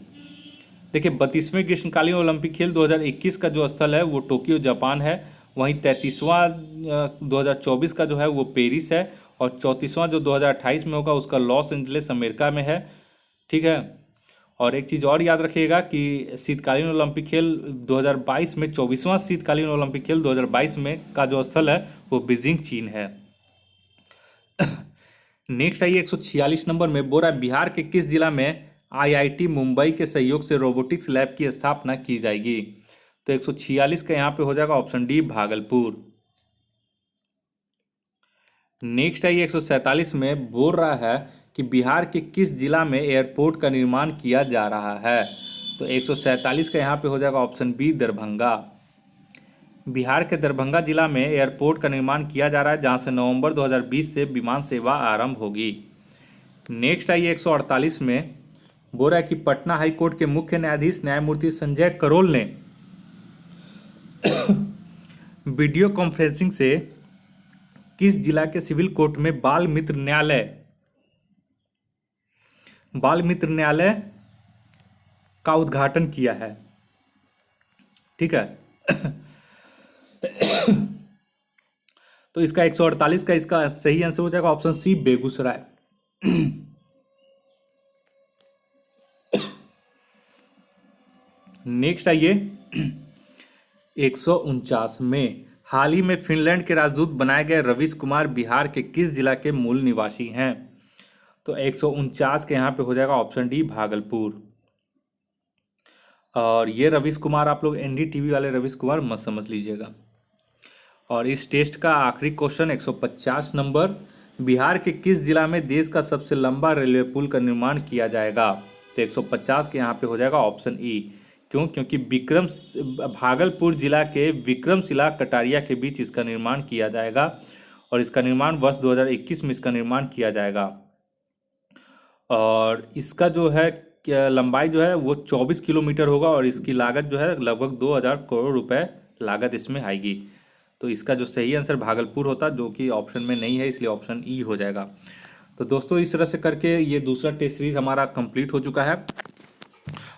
देखिए 32वें ग्रीष्मकालीन ओलंपिक खेल 2021 का जो स्थल है वो टोक्यो जापान है। वहीं 33वां 2024 का जो है वो पेरिस है। और 34वां जो 2028 में होगा उसका लॉस एंजलिस अमेरिका में है। ठीक है। और एक चीज़ और याद रखिएगा कि शीतकालीन ओलंपिक खेल 2022 में 24वां शीतकालीन ओलंपिक खेल 2022 में का जो स्थल है वो बीजिंग चीन है। नेक्स्ट आइए 146 नंबर में, बोल रहा है बिहार के किस जिला में आईआईटी मुंबई के सहयोग से रोबोटिक्स लैब की स्थापना की जाएगी? तो 146 का यहाँ पे हो जाएगा ऑप्शन डी, भागलपुर। नेक्स्ट आइए 147 में, बोल रहा है कि बिहार के किस जिला में एयरपोर्ट का निर्माण किया जा रहा है? तो 147 का यहाँ पे हो जाएगा ऑप्शन बी, दरभंगा। बिहार के दरभंगा जिला में एयरपोर्ट का निर्माण किया जा रहा है, जहां से नवंबर 2020 से विमान सेवा आरंभ होगी। नेक्स्ट आइए 148 में, बोल रहा है कि पटना हाई कोर्ट के मुख्य न्यायाधीश न्यायमूर्ति संजय करोल ने वीडियो कॉन्फ्रेंसिंग से किस जिला के सिविल कोर्ट में बाल मित्र न्यायालय का उद्घाटन किया है? ठीक है। तो इसका 148 का इसका सही आंसर हो जाएगा ऑप्शन सी, बेगूसराय। नेक्स्ट आइए 149 में, हाल ही में फिनलैंड के राजदूत बनाए गए रवीश कुमार बिहार के किस जिला के मूल निवासी हैं? तो 149 के यहाँ पे हो जाएगा ऑप्शन डी, भागलपुर। और ये रवीश कुमार आप लोग एनडीटीवी वाले रवीश कुमार मत समझ लीजिएगा। और इस टेस्ट का आखिरी क्वेश्चन 150 नंबर, बिहार के जिस जिला में देश का सबसे लंबा रेलवे पुल का निर्माण किया जाएगा? तो 150 के यहाँ पे हो जाएगा ऑप्शन ई। क्यों? क्योंकि भागलपुर जिला के विक्रमशिला कटारिया के बीच इसका निर्माण किया जाएगा और इसका निर्माण वर्ष 2021 में इसका निर्माण किया जाएगा। और इसका जो है लंबाई जो है वो 24 किलोमीटर होगा और इसकी लागत जो है लगभग 2000 करोड़ रुपए लागत इसमें आएगी। तो इसका जो सही आंसर भागलपुर होता, जो कि ऑप्शन में नहीं है, इसलिए ऑप्शन ई हो जाएगा। तो दोस्तों इस तरह से करके ये दूसरा टेस्ट सीरीज हमारा कंप्लीट हो चुका है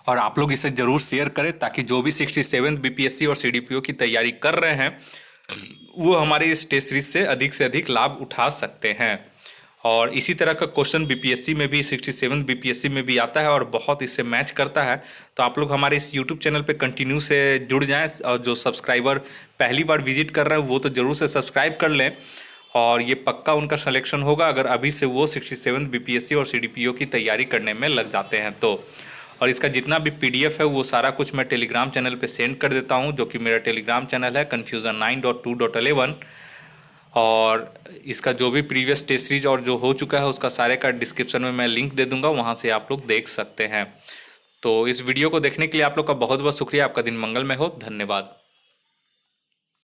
और आप लोग इसे ज़रूर शेयर करें ताकि जो भी 67 बीपीएससी और सीडीपीओ की तैयारी कर रहे हैं वो हमारे इस टेस्ट सीरीज से अधिक लाभ उठा सकते हैं। और इसी तरह का क्वेश्चन बीपीएससी में भी 67 बीपीएससी में भी आता है और बहुत इससे मैच करता है। तो आप लोग हमारे इस यूट्यूब चैनल पे कंटिन्यू से जुड़ जाएं और जो सब्सक्राइबर पहली बार विजिट कर रहे हैं वो तो ज़रूर से सब्सक्राइब कर लें और ये पक्का उनका सिलेक्शन होगा अगर अभी से वो 67 बीपीएससी और सीडीपीओ की तैयारी करने में लग जाते हैं तो। और इसका जितना भी पीडीएफ है वो सारा कुछ मैं टेलीग्राम चैनल पे सेंड कर देता हूँ, जो कि मेरा टेलीग्राम चैनल है confusion9.2.11। और इसका जो भी प्रीवियस टेस्ट सीरीज और जो हो चुका है उसका सारे का डिस्क्रिप्शन में मैं लिंक दे दूंगा, वहाँ से आप लोग देख सकते हैं। तो इस वीडियो को देखने के लिए आप लोग का बहुत बहुत शुक्रिया। आपका दिन मंगलमय हो। धन्यवाद।